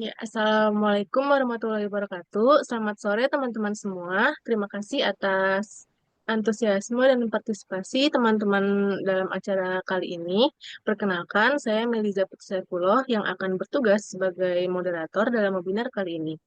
Ya, Assalamualaikum warahmatullahi wabarakatuh. Selamat sore teman-teman semua. Terima kasih atas antusiasme dan partisipasi teman-teman dalam acara kali ini. Perkenalkan, saya Meliza Putri yang akan bertugas sebagai moderator dalam webinar kali ini.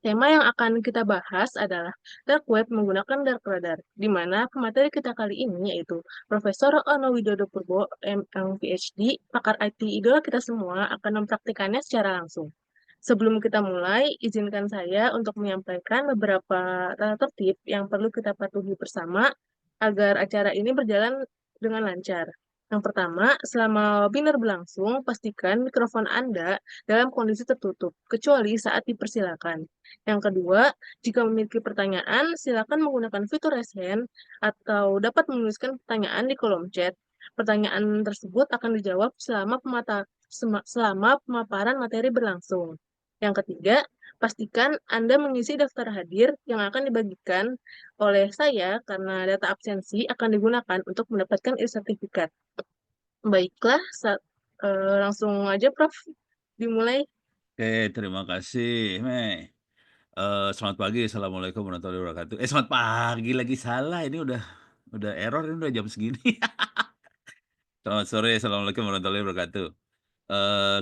Tema yang akan kita bahas adalah dark web menggunakan dark radar, di mana pemateri kita kali ini yaitu Profesor Ono Widodo Purbo, MPhD, pakar IT idola kita semua akan mempraktikannya secara langsung. Sebelum kita mulai, izinkan saya untuk menyampaikan beberapa tata tertib yang perlu kita patuhi bersama agar acara ini berjalan dengan lancar. Yang pertama, selama webinar berlangsung, pastikan mikrofon Anda dalam kondisi tertutup, kecuali saat dipersilakan. Yang kedua, jika memiliki pertanyaan, silakan menggunakan fitur raise hand atau dapat menuliskan pertanyaan di kolom chat. Pertanyaan tersebut akan dijawab selama pemaparan materi berlangsung. Yang ketiga, pastikan Anda mengisi daftar hadir yang akan dibagikan oleh saya karena data absensi akan digunakan untuk mendapatkan e-sertifikat. Baiklah, langsung aja Prof. Dimulai. Oke, terima kasih, Mei. Selamat pagi, Assalamualaikum warahmatullahi wabarakatuh. Selamat pagi lagi, salah ini udah error, ini udah jam segini. Selamat sore, Assalamualaikum warahmatullahi wabarakatuh.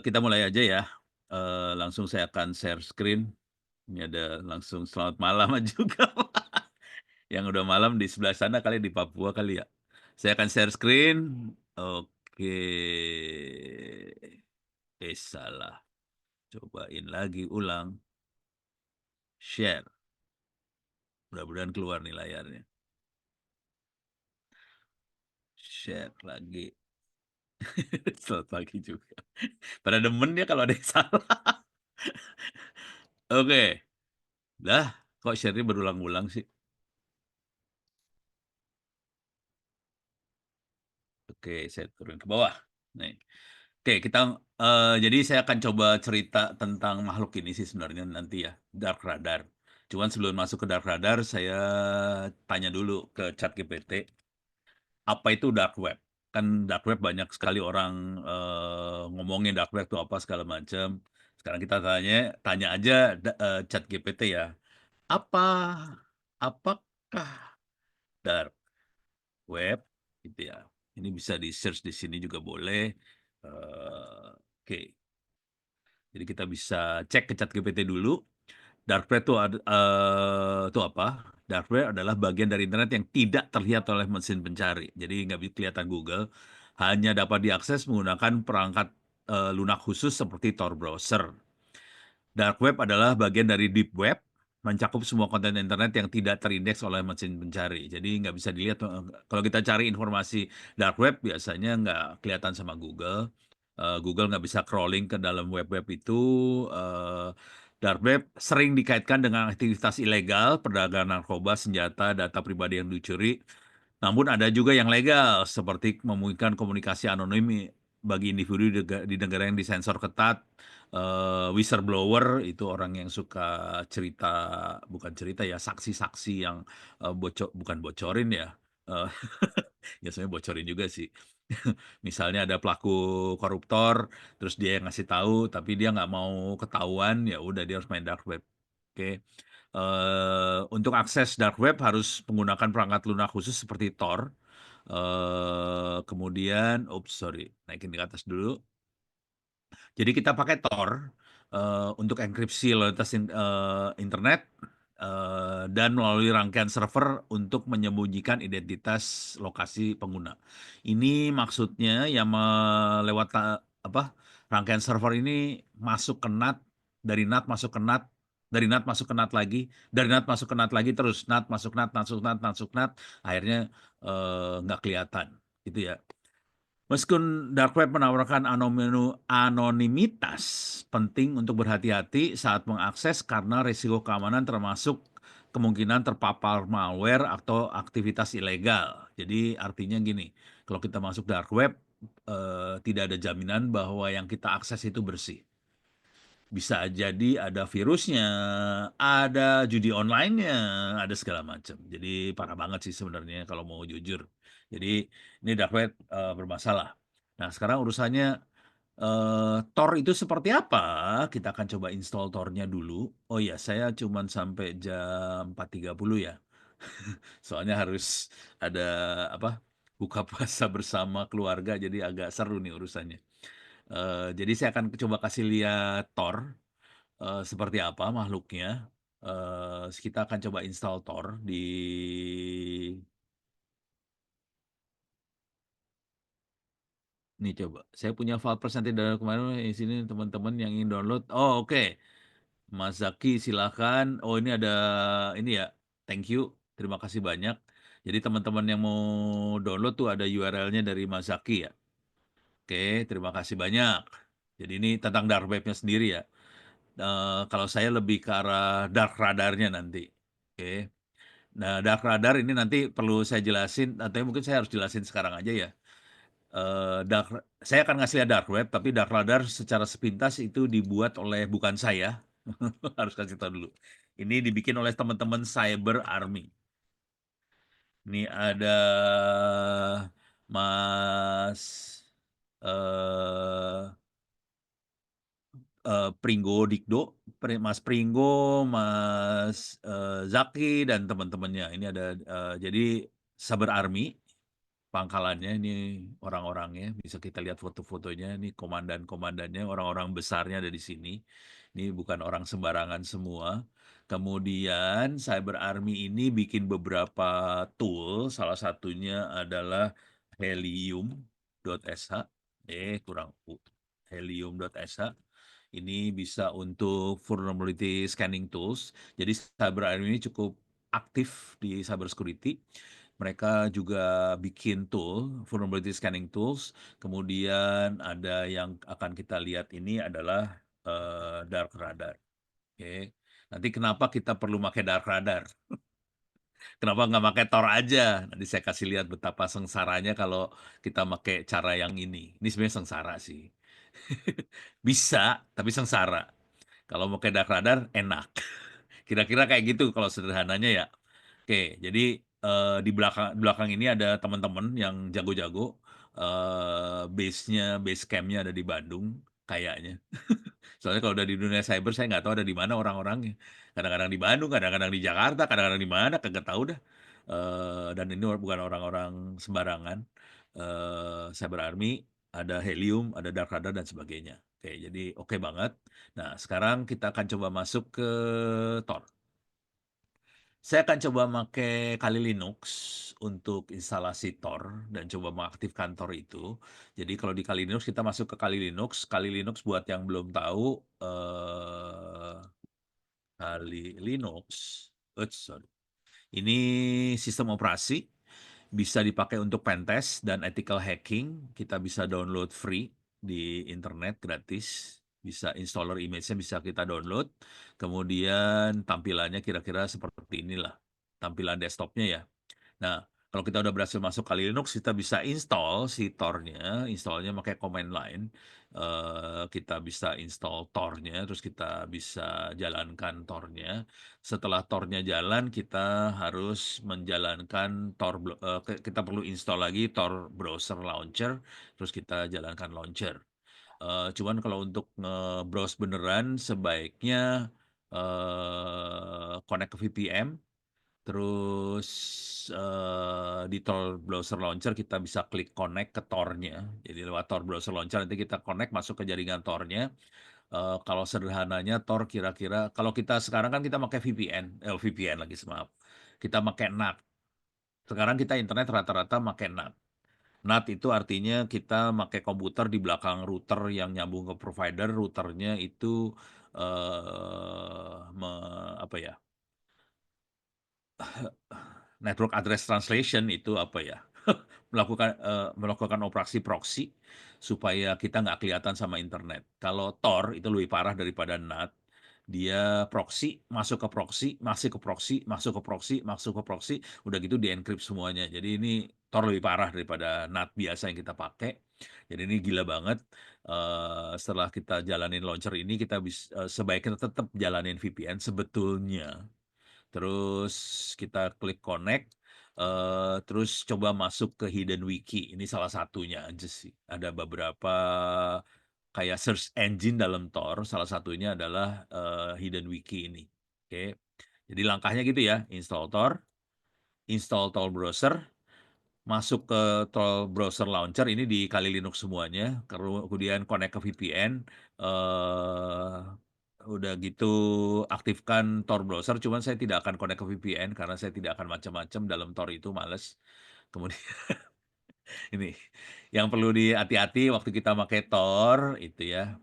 Kita mulai aja ya, langsung saya akan share screen. Ini ada langsung selamat malam juga. Yang udah malam di sebelah sana kali, di Papua kali ya. Saya akan share screen. Oke. Salah. Cobain lagi, ulang. Share. Mudah-mudahan keluar nih layarnya. Share lagi. Selamat pagi juga. Pada demen ya kalau ada yang salah. Oke. Lah, kok share-nya berulang-ulang sih? Oke, saya turun ke bawah. Nih. Oke, jadi saya akan coba cerita tentang makhluk ini sih sebenarnya nanti ya, dark radar. Cuman sebelum masuk ke dark radar, saya tanya dulu ke ChatGPT, apa itu dark web? Kan dark web banyak sekali orang, ngomongin dark web itu apa segala macam. Sekarang kita tanya aja ChatGPT ya, apa apakah dark web? Gitu ya. Ini bisa di-search di sini juga boleh, oke. Jadi kita bisa cek ke ChatGPT dulu, dark web itu apa? Dark web adalah bagian dari internet yang tidak terlihat oleh mesin pencari. Jadi nggak bisa kelihatan Google, hanya dapat diakses menggunakan perangkat lunak khusus seperti Tor browser. Dark web adalah bagian dari deep web, mencakup semua konten internet yang tidak terindeks oleh mesin pencari. Jadi nggak bisa dilihat, kalau kita cari informasi dark web biasanya nggak kelihatan sama Google. Google nggak bisa crawling ke dalam web-web itu. Dark web sering dikaitkan dengan aktivitas ilegal, perdagangan narkoba, senjata, data pribadi yang dicuri. Namun ada juga yang legal, seperti memungkinkan komunikasi anonim bagi individu di negara yang disensor ketat. Whistleblower itu orang yang suka cerita, bukan cerita ya, saksi-saksi yang bukan bocorin ya, eh, ya sebenarnya bocorin juga sih. Misalnya ada pelaku koruptor, terus dia yang ngasih tahu, tapi dia nggak mau ketahuan, ya udah dia harus main dark web. Oke. Untuk akses dark web harus menggunakan perangkat lunak khusus seperti Tor. Kemudian, sorry, naikin ke atas dulu. Jadi kita pakai Tor untuk enkripsi loyalitas internet dan melalui rangkaian server untuk menyembunyikan identitas lokasi pengguna. Ini maksudnya yang lewat rangkaian server ini masuk ke NAT, dari NAT masuk ke NAT, dari NAT masuk ke NAT lagi, dari NAT masuk ke NAT lagi, terus NAT masuk NAT, masuk NAT, masuk NAT, akhirnya nggak kelihatan, gitu ya. Meskipun dark web menawarkan anonimitas, penting untuk berhati-hati saat mengakses karena risiko keamanan termasuk kemungkinan terpapar malware atau aktivitas ilegal. Jadi artinya gini, kalau kita masuk dark web, tidak ada jaminan bahwa yang kita akses itu bersih. Bisa jadi ada virusnya, ada judi online-nya, ada segala macam. Jadi parah banget sih sebenarnya kalau mau jujur. Jadi ini dark web bermasalah. Nah sekarang urusannya Tor itu seperti apa? Kita akan coba install Tor-nya dulu. Oh ya, saya cuman sampai jam 4.30 ya. Soalnya harus ada apa? Buka puasa bersama keluarga jadi agak seru nih urusannya. Jadi saya akan coba kasih lihat Tor seperti apa makhluknya. Kita akan coba install Tor di Nih coba, saya punya file presented dari kemarin di sini teman-teman yang ingin download. Oh oke, Mas Zaki silakan. Oh ini ada ini ya, thank you, terima kasih banyak. Jadi teman-teman yang mau download tuh ada URL-nya dari Mas Zaki ya. Oke, terima kasih banyak. Jadi ini tentang dark web-nya sendiri ya. Kalau saya lebih ke arah dark radarnya nanti. Oke. Nah, dark radar ini nanti perlu saya jelasin, atau mungkin saya harus jelasin sekarang aja ya. Saya akan ngasih lihat dark web, tapi dark radar secara sepintas itu dibuat oleh bukan saya. Harus kasih tahu dulu. Ini dibikin oleh teman-teman Cyber Army. Ini ada Mas eh Pringgo Dikdo, Mas Pringgo, Mas Zaki dan teman-temannya. Ini ada jadi Cyber Army pangkalannya ini orang-orangnya bisa kita lihat foto-fotonya ini komandan-komandannya orang-orang besarnya ada di sini. Ini bukan orang sembarangan semua. Kemudian Cyber Army ini bikin beberapa tool, salah satunya adalah Helium.sh. Kurang Helium.sh. Ini bisa untuk vulnerability scanning tools. Jadi Cyber Army ini cukup aktif di cyber security. Mereka juga bikin tool, vulnerability scanning tools. Kemudian ada yang akan kita lihat ini adalah dark radar. Oke. Nanti kenapa kita perlu pakai dark radar? Kenapa nggak pakai Tor aja? Nanti saya kasih lihat betapa sengsaranya kalau kita pakai cara yang ini. Ini sebenarnya sengsara sih. Bisa, tapi sengsara. Kalau mau ke dark radar, enak. Kira-kira kayak gitu kalau sederhananya ya. Oke, jadi di belakang ini ada teman-teman yang jago-jago. Base campnya ada di Bandung, kayaknya. Soalnya kalau udah di dunia cyber, saya nggak tahu ada di mana orang-orangnya. Kadang-kadang di Bandung, kadang-kadang di Jakarta, kadang-kadang di mana, kagak tahu dah. Dan ini bukan orang-orang sembarangan. Cyber Army, ada Helium, ada Dark Radar, dan sebagainya. Oke, jadi oke banget. Nah, sekarang kita akan coba masuk ke Tor. Saya akan coba pakai Kali Linux untuk instalasi Tor dan coba mengaktifkan Tor itu. Jadi kalau di Kali Linux kita masuk ke Kali Linux buat yang belum tahu Kali Linux, sorry. Ini sistem operasi bisa dipakai untuk pentest dan ethical hacking. Kita bisa download free di internet gratis. Bisa installer image-nya bisa kita download. Kemudian tampilannya kira-kira seperti inilah. Tampilan desktopnya ya. Nah, kalau kita udah berhasil masuk Kali Linux, kita bisa install si Tor-nya, installnya pakai command line. Kita bisa install Tor-nya, terus kita bisa jalankan Tor-nya. Setelah Tor-nya jalan, kita harus menjalankan kita perlu install lagi Tor browser launcher, terus kita jalankan launcher. Cuman kalau untuk nge-browse beneran, sebaiknya connect ke VPN. Terus di Tor Browser Launcher kita bisa klik connect ke Tor-nya. Jadi lewat Tor Browser Launcher nanti kita connect masuk ke jaringan Tor-nya. Kalau sederhananya Tor kira-kira kalau kita sekarang kan kita pakai VPN, VPN lagi maaf. Kita pakai NAT. Sekarang kita internet rata-rata pakai NAT. NAT itu artinya kita pakai komputer di belakang router yang nyambung ke provider. Routernya itu apa ya? Network address translation itu apa ya? Melakukan operasi proxy supaya kita nggak kelihatan sama internet. Kalau Tor itu lebih parah daripada NAT. Dia proxy, masuk ke proxy, masuk ke proxy, masuk ke proxy, masuk ke proxy, udah gitu di-encrypt semuanya. Jadi ini Tor lebih parah daripada NAT biasa yang kita pakai. Jadi ini gila banget. Setelah kita jalanin launcher ini, kita bisa sebaiknya tetap jalanin VPN sebetulnya. Terus kita klik connect, terus coba masuk ke hidden wiki. Ini salah satunya aja sih. Ada beberapa kayak search engine dalam Tor, salah satunya adalah, Hidden Wiki ini, oke. Jadi langkahnya gitu ya, install Tor, install Tor browser, masuk ke Tor browser launcher ini di Kali Linux semuanya, kemudian connect ke VPN, udah gitu aktifkan Tor browser, cuman saya tidak akan connect ke VPN karena saya tidak akan macam-macam dalam Tor itu, males. Kemudian ini, yang perlu hati-hati waktu kita pakai Tor itu ya,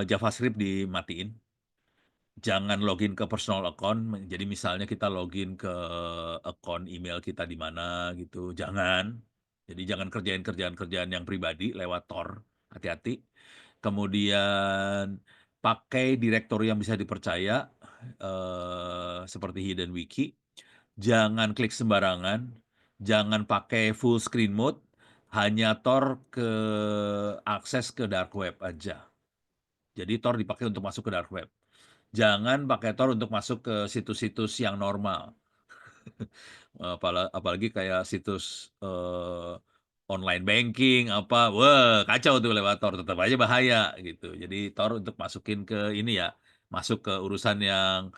JavaScript dimatiin. Jangan login ke personal account, jadi misalnya kita login ke account email kita di mana gitu, jangan. Jadi jangan kerjain kerjaan-kerjaan yang pribadi lewat Tor, hati-hati. Kemudian pakai direktori yang bisa dipercaya, seperti Hidden Wiki. Jangan klik sembarangan, jangan pakai full screen mode, hanya Tor akses ke dark web aja. Jadi Tor dipakai untuk masuk ke dark web. Jangan pakai Tor untuk masuk ke situs-situs yang normal. Apalagi kayak situs, online banking apa, wah kacau tuh lewat Tor, tetap aja bahaya gitu. Jadi Tor untuk masukin ke ini ya, masuk ke urusan yang,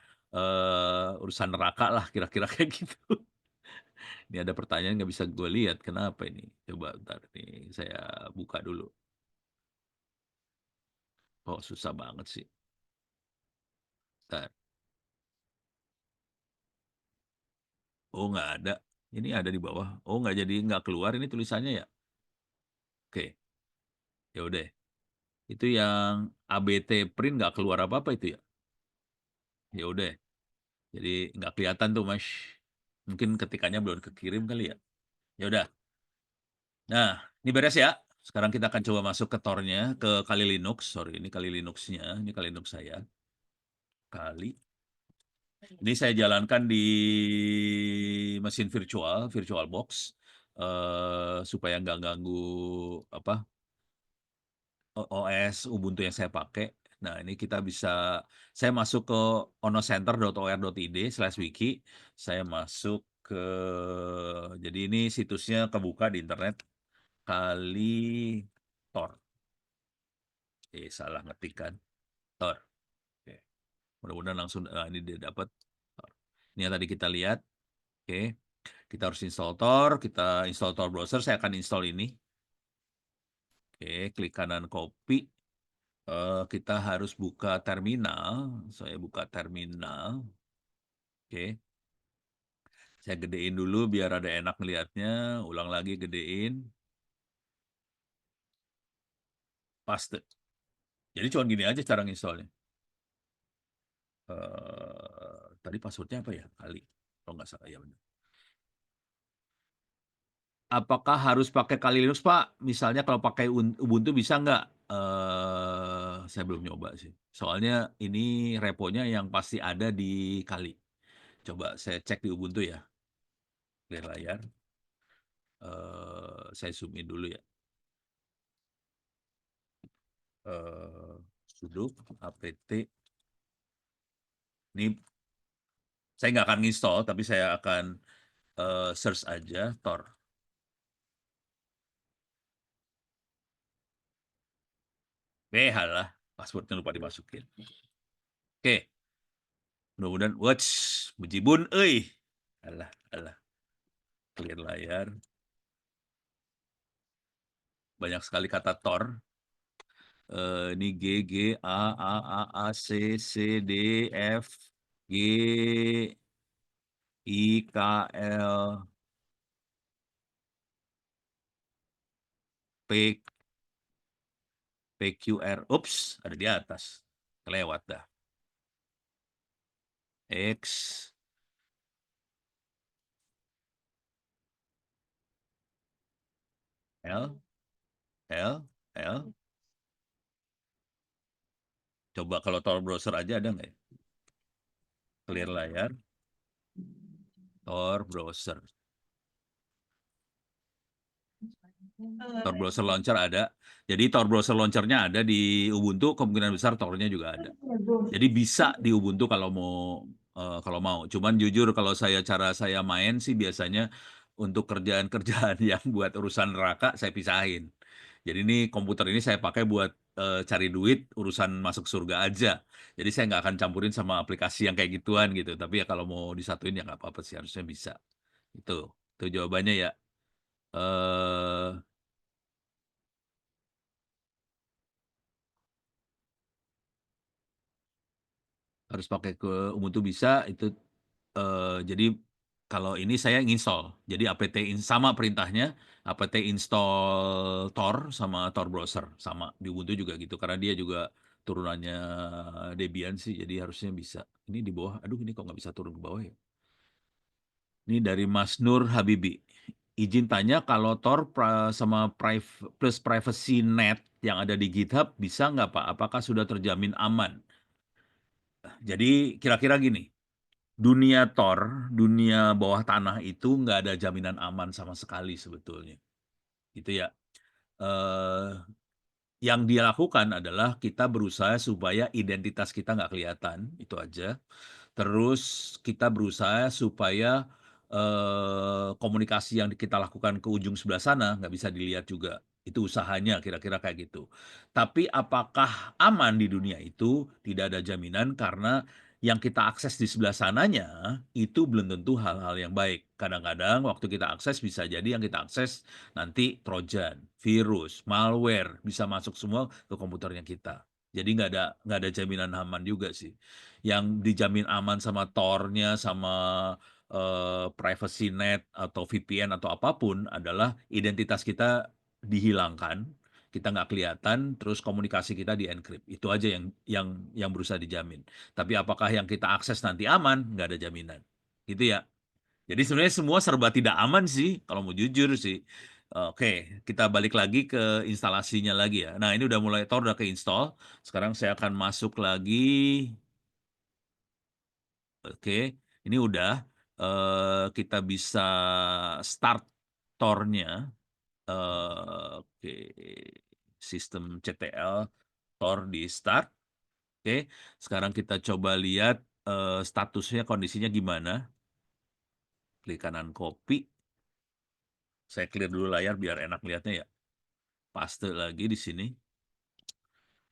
urusan neraka lah kira-kira kayak gitu. Ini ada pertanyaan nggak bisa gue lihat, kenapa ini? Coba bentar nih, saya buka dulu. Oh susah banget sih. Bentar. Oh nggak ada. Ini ada di bawah. Oh nggak jadi nggak keluar ini tulisannya ya? Oke, ya udah. Itu yang ABT print nggak keluar apa-apa itu ya? Ya udah. Jadi nggak kelihatan tuh Mas. Mungkin ketikanya belum kekirim kali ya. Ya udah. Nah, ini beres ya. Sekarang kita akan coba masuk ke Tor-nya, ke Kali Linux. Sorry, ini Kali Linux-nya. Ini Kali Linux saya. Kali. Ini saya jalankan di mesin virtual, VirtualBox, supaya nggak ganggu apa OS Ubuntu yang saya pakai. Nah, ini kita bisa, saya masuk ke onocenter.or.id/wiki. Saya masuk ke, jadi ini situsnya kebuka di internet, Kali Tor. Salah ngetik kan, Tor. Oke. Mudah-mudahan langsung, ini dia dapat. Ini yang tadi kita lihat. Oke. Kita harus install Tor, kita install Tor browser, saya akan install ini. Oke, klik kanan copy. Kita harus buka terminal. Saya buka terminal. Oke. Saya gedein dulu biar ada enak ngelihatnya. Ulang lagi gedein. Paste. Jadi cuma gini aja cara nginstallnya. Tadi passwordnya apa ya? Kali. Kalau nggak salah ya benar. Apakah harus pakai Kali Linux, Pak? Misalnya kalau pakai Ubuntu bisa nggak? Saya belum nyoba sih. Soalnya ini reponya yang pasti ada di Kali. Coba saya cek di Ubuntu ya. Clear layar. Saya zoom in dulu ya. Sudo apt. Ini saya nggak akan install, tapi saya akan search aja Tor. Halah, passwordnya lupa dimasukin. Oke, mudah-mudahan, watch, bejibun, alah, alah, clear layar. Banyak sekali kata Tor. Ini G, G, A, C, C, D, F, G, I, K, L, P, PQR. Ups, ada di atas. Kelewat dah. X, L, L, L. Coba kalau Tor browser aja ada nggak ya? Clear layar. Tor browser. Tor browser launcher ada. Jadi Tor browser launchernya ada di Ubuntu, kemungkinan besar Tornya juga ada. Jadi bisa di Ubuntu kalau mau. Cuman jujur kalau cara saya main sih biasanya untuk kerjaan-kerjaan yang buat urusan neraka saya pisahin. Jadi ini komputer ini saya pakai buat cari duit urusan masuk surga aja. Jadi saya nggak akan campurin sama aplikasi yang kayak gituan gitu. Tapi ya kalau mau disatuin ya nggak apa-apa sih, harusnya bisa. Itu jawabannya ya. eh Harus pakai ke Ubuntu bisa itu. Jadi kalau ini saya nginstall. Jadi sama perintahnya apt install Tor sama Tor browser sama di Ubuntu juga gitu karena dia juga turunannya Debian sih, jadi harusnya bisa. Ini di bawah. Aduh, ini kok nggak bisa turun ke bawah ya? Ini dari Mas Nur Habibi. Izin tanya kalau Tor sama plus privacy net yang ada di GitHub bisa nggak Pak? Apakah sudah terjamin aman? Jadi kira-kira gini, dunia Tor, dunia bawah tanah itu nggak ada jaminan aman sama sekali sebetulnya. Gitu ya. Eh, yang dia lakukan adalah kita berusaha supaya identitas kita nggak kelihatan, itu aja. Terus kita berusaha supaya komunikasi yang kita lakukan ke ujung sebelah sana nggak bisa dilihat juga. Itu usahanya kira-kira kayak gitu. Tapi apakah aman di dunia itu? Tidak ada jaminan karena yang kita akses di sebelah sananya itu belum tentu hal-hal yang baik. Kadang-kadang waktu kita akses bisa jadi yang kita akses nanti trojan, virus, malware bisa masuk semua ke komputernya kita. Jadi nggak ada jaminan aman juga sih. Yang dijamin aman sama Tor-nya, sama privacy net atau VPN atau apapun adalah identitas kita dihilangkan, kita nggak kelihatan, terus komunikasi kita di-encrypt. Itu aja yang berusaha dijamin. Tapi apakah yang kita akses nanti aman? Nggak ada jaminan. Gitu ya. Jadi sebenarnya semua serba tidak aman sih, kalau mau jujur sih. Oke, kita balik lagi ke instalasinya lagi ya. Nah, ini udah mulai Tor udah ke-install. Sekarang saya akan masuk lagi. Oke, ini udah. Kita bisa start Tor-nya. Oke, sistem CTL Tor di start. Oke, sekarang kita coba lihat statusnya, kondisinya gimana. Klik kanan copy. Saya clear dulu layar biar enak lihatnya ya. Paste lagi di sini.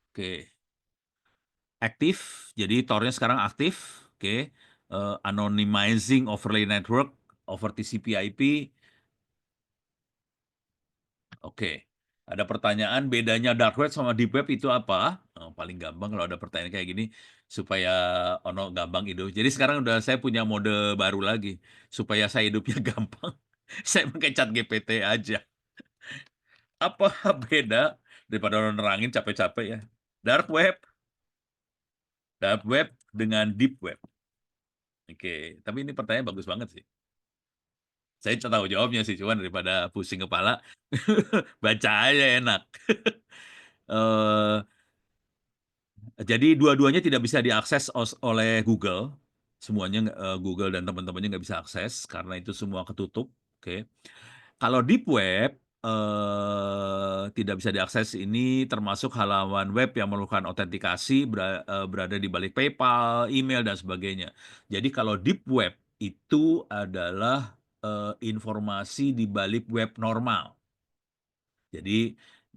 Oke, aktif. Jadi Tor-nya sekarang aktif. Oke, anonymizing overlay network over TCP/IP. Oke, ada pertanyaan bedanya dark web sama deep web itu apa? Paling gampang kalau ada pertanyaan kayak gini supaya ono gampang hidup. Jadi sekarang udah saya punya mode baru lagi supaya saya hidupnya gampang. Saya pakai chat GPT aja. Apa beda daripada orang nerangin capek-capek ya? Dark web, dark web dengan deep web. Oke, tapi ini pertanyaan bagus banget sih. Saya tahu jawabnya sih, cuman daripada pusing kepala, baca aja enak. Eh, Jadi dua-duanya tidak bisa diakses oleh Google. Semuanya Google dan teman-temannya nggak bisa akses karena itu semua ketutup. Oke. Kalau deep web tidak bisa diakses, ini termasuk halaman web yang memerlukan autentikasi, berada di balik PayPal, email dan sebagainya. Jadi kalau deep web itu adalah informasi di balik web normal.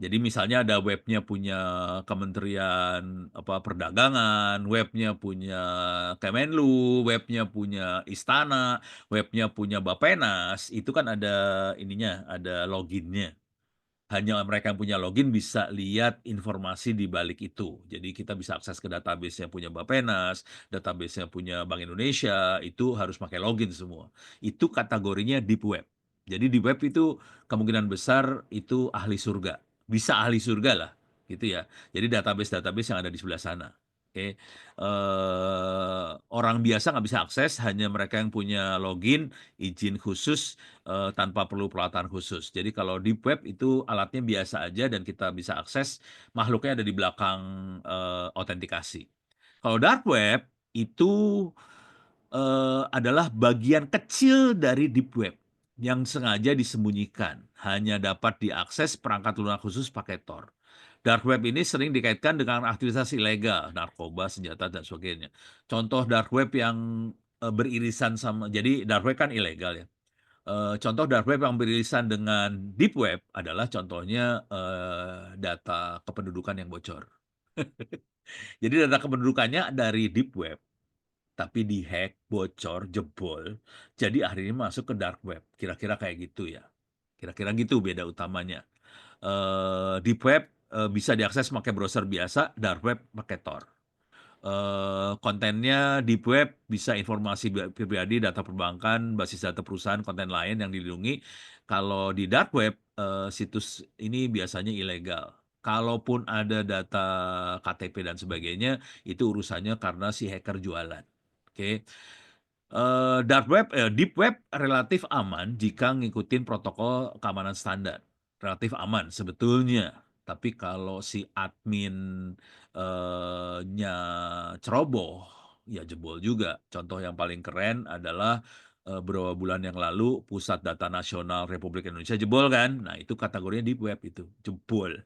Jadi misalnya ada webnya punya Kementerian Perdagangan, webnya punya Kemenlu, webnya punya Istana, webnya punya Bappenas, itu kan ada ininya, ada loginnya. Hanya mereka yang punya login bisa lihat informasi di balik itu. Jadi kita bisa akses ke database yang punya Bappenas, database yang punya Bank Indonesia, itu harus pakai login semua. Itu kategorinya deep web. Jadi deep web itu kemungkinan besar itu ahli surga. Bisa ahli surga lah, gitu ya. Jadi database-database yang ada di sebelah sana. Oke, orang biasa nggak bisa akses, hanya mereka yang punya login, izin khusus, tanpa perlu peralatan khusus. Jadi kalau deep web itu alatnya biasa aja dan kita bisa akses, makhluknya ada di belakang autentikasi. Kalau dark web itu adalah bagian kecil dari deep web yang sengaja disembunyikan, hanya dapat diakses perangkat lunak khusus pakai Tor. Dark web ini sering dikaitkan dengan aktivitas ilegal, narkoba, senjata, dan sebagainya. Contoh dark web yang beririsan sama, jadi dark web kan ilegal ya. Contoh dark web yang beririsan dengan deep web adalah contohnya, data kependudukan yang bocor. Jadi data kependudukannya dari deep web, tapi dihack, bocor, jebol, jadi akhirnya masuk ke dark web, kira-kira kayak gitu ya. Kira-kira gitu beda utamanya. Deep web, bisa diakses pakai browser biasa, dark web pakai Tor. Kontennya deep web bisa informasi pribadi, data perbankan, basis data perusahaan, konten lain yang dilindungi. Kalau di dark web, situs ini biasanya ilegal. Kalaupun ada data KTP dan sebagainya, itu urusannya karena si hacker jualan. Oke. Deep web relatif aman jika ngikutin protokol keamanan standar. Relatif aman sebetulnya. Tapi kalau si admin nya ceroboh, ya jebol juga. Contoh yang paling keren adalah beberapa bulan yang lalu Pusat Data Nasional Republik Indonesia jebol kan. Nah, itu kategorinya deep web itu, jebol.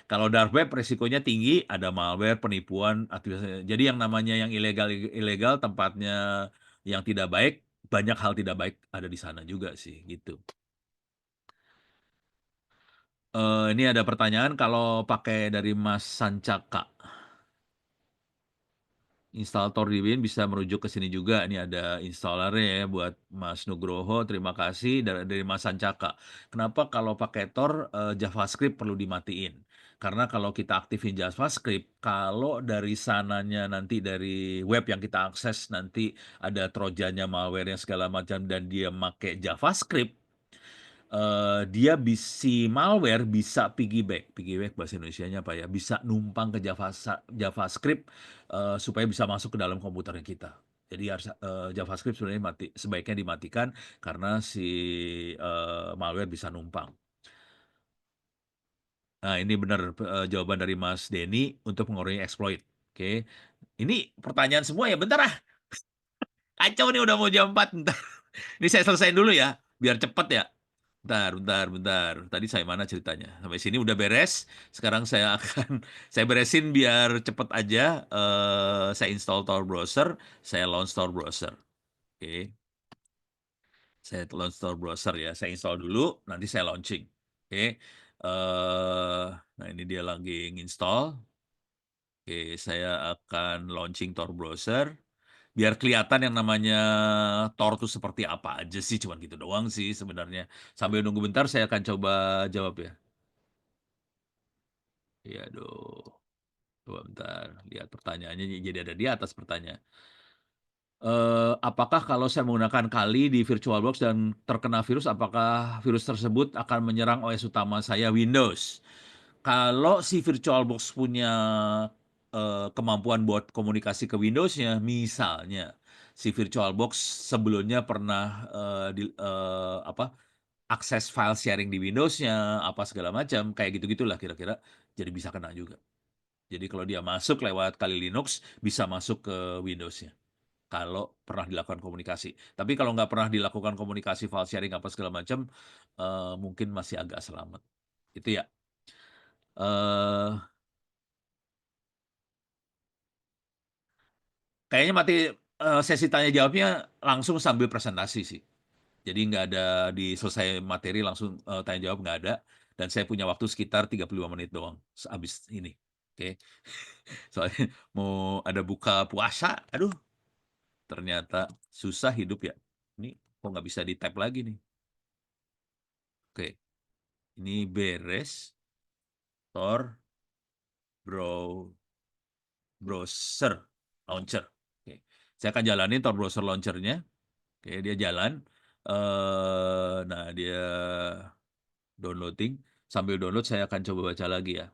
Kalau dark web resikonya tinggi, ada malware, penipuan, aktivitas. Jadi yang namanya yang ilegal ilegal tempatnya yang tidak baik, banyak hal tidak baik ada di sana juga sih gitu. Ini ada pertanyaan kalau pakai dari Mas Sancaka. Instalator Debian bisa merujuk ke sini juga. Ini ada installernya ya buat Mas Nugroho. Terima kasih dari Mas Sancaka. Kenapa kalau pakai Tor JavaScript perlu dimatiin? Karena kalau kita aktifin JavaScript, kalau dari sananya nanti dari web yang kita akses nanti ada trojannya, malware yang segala macam dan dia pakai JavaScript, si malware bisa piggyback bahasa Indonesianya apa ya, bisa numpang ke JavaScript supaya bisa masuk ke dalam komputernya kita. Jadi harus JavaScript sebenarnya sebaiknya dimatikan karena si malware bisa numpang. Nah, ini benar jawaban dari Mas Denny untuk mengurangi exploit. Oke. Ini pertanyaan semua ya, bentar ah. Kacau nih udah mau jam 4. Bentar. Ini saya selesaiin dulu ya, biar cepet ya. Bentar. Tadi saya mana ceritanya? Sampai sini udah beres. Sekarang saya akan saya beresin biar cepet aja. Saya install Tor browser, saya launch Tor browser. Oke, saya launch Tor browser ya. Saya install dulu, nanti saya launching. Oke, nah ini dia lagi install. Oke, saya akan launching Tor browser. Biar kelihatan yang namanya Tor itu seperti apa aja sih, cuman gitu doang sih sebenarnya. Sambil nunggu bentar, saya akan coba jawab ya. Iya, aduh. Coba bentar, lihat pertanyaannya jadi ada di atas pertanyaan. Apakah kalau saya menggunakan Kali di VirtualBox dan terkena virus, apakah virus tersebut akan menyerang OS utama saya Windows? Kalau si VirtualBox punya kemampuan buat komunikasi ke Windows-nya, misalnya si VirtualBox sebelumnya pernah akses file sharing di Windows-nya, apa segala macam, kayak gitu-gitulah kira-kira, jadi bisa kena juga. Jadi kalau dia masuk lewat Kali Linux, bisa masuk ke Windows-nya. Kalau pernah dilakukan komunikasi. Tapi kalau nggak pernah dilakukan komunikasi, file sharing, apa segala macam, mungkin masih agak selamat. Itu ya. Eh, Kayaknya sesi tanya jawabnya langsung sambil presentasi sih. Jadi nggak ada di selesai materi langsung tanya jawab, nggak ada. Dan saya punya waktu sekitar 35 menit doang habis ini. Oke. Soalnya mau ada buka puasa. Aduh, ternyata susah hidup ya. Ini kok nggak bisa di-tap lagi nih. Oke. Ini beres. Tor browser launcher. Oke. Saya akan jalanin Tor browser launchernya. Oke, dia jalan. Nah, dia downloading. Sambil download saya akan coba baca lagi ya.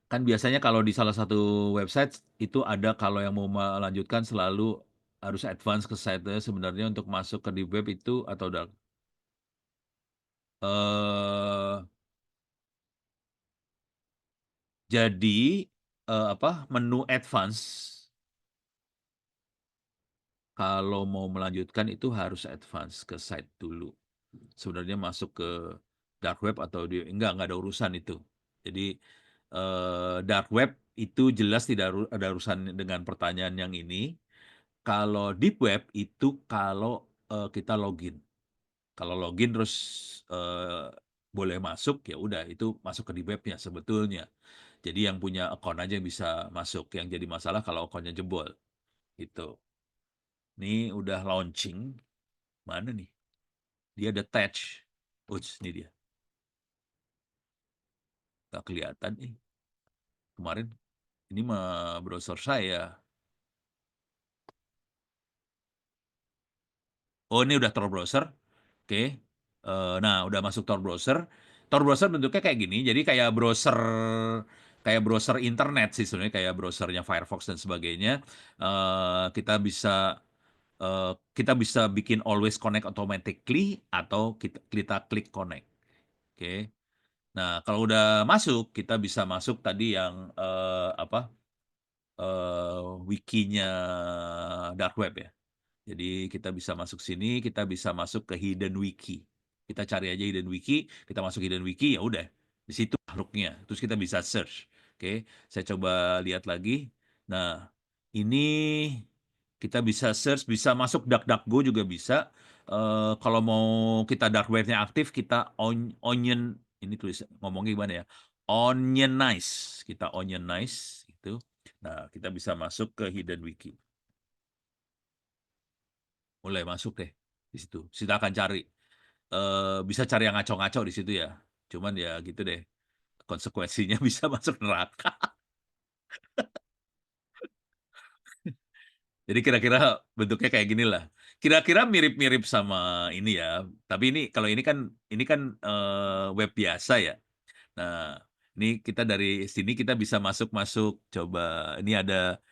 Kan biasanya kalau di salah satu website itu ada kalau yang mau melanjutkan selalu harus advance ke site-nya sebenarnya untuk masuk ke deep web itu atau udah eh jadi menu advance kalau mau melanjutkan itu harus advance ke site dulu. Sebenarnya masuk ke dark web atau enggak ada urusan itu. Jadi dark web itu jelas tidak ada urusan dengan pertanyaan yang ini. Kalau deep web itu kalau kita login. Kalau login terus, boleh masuk, ya udah itu masuk ke di webnya sebetulnya. Jadi yang punya akun aja yang bisa masuk, yang jadi masalah kalau akunnya jebol, gitu. Ini udah launching, mana nih? Dia detach. Uts, ini dia. Nggak kelihatan nih. Kemarin ini mah browser saya. Oh, ini udah Tor browser. Oke. Nah, udah masuk Tor browser. Tor browser bentuknya kayak gini. Jadi kayak browser internet sih sebenarnya, kayak browsernya Firefox dan sebagainya. Kita bisa bikin always connect automatically atau kita klik connect. Oke. Nah, kalau udah masuk, kita bisa masuk tadi yang apa? Wikinya dark web ya. Jadi kita bisa masuk sini, kita bisa masuk ke hidden wiki. Kita cari aja hidden wiki, kita masuk hidden wiki, ya udah. Di situ makhluknya. Terus kita bisa search. Oke, saya coba lihat lagi. Nah, ini kita bisa search, bisa masuk DuckDuckGo juga bisa. Kalau mau kita dark web-nya aktif, kita onion, ini tulis ngomongnya gimana ya? Onionize. Kita onionize itu. Nah, kita bisa masuk ke hidden wiki. Mulai masuk deh di situ. Kita akan cari. Bisa cari yang ngaco-ngaco di situ ya. Cuman ya gitu deh. Konsekuensinya bisa masuk neraka. Jadi kira-kira bentuknya kayak gini lah. Kira-kira mirip-mirip sama ini ya. Tapi kalau ini kan web biasa ya. Nah, ini kita dari sini kita bisa masuk-masuk. Coba ini ada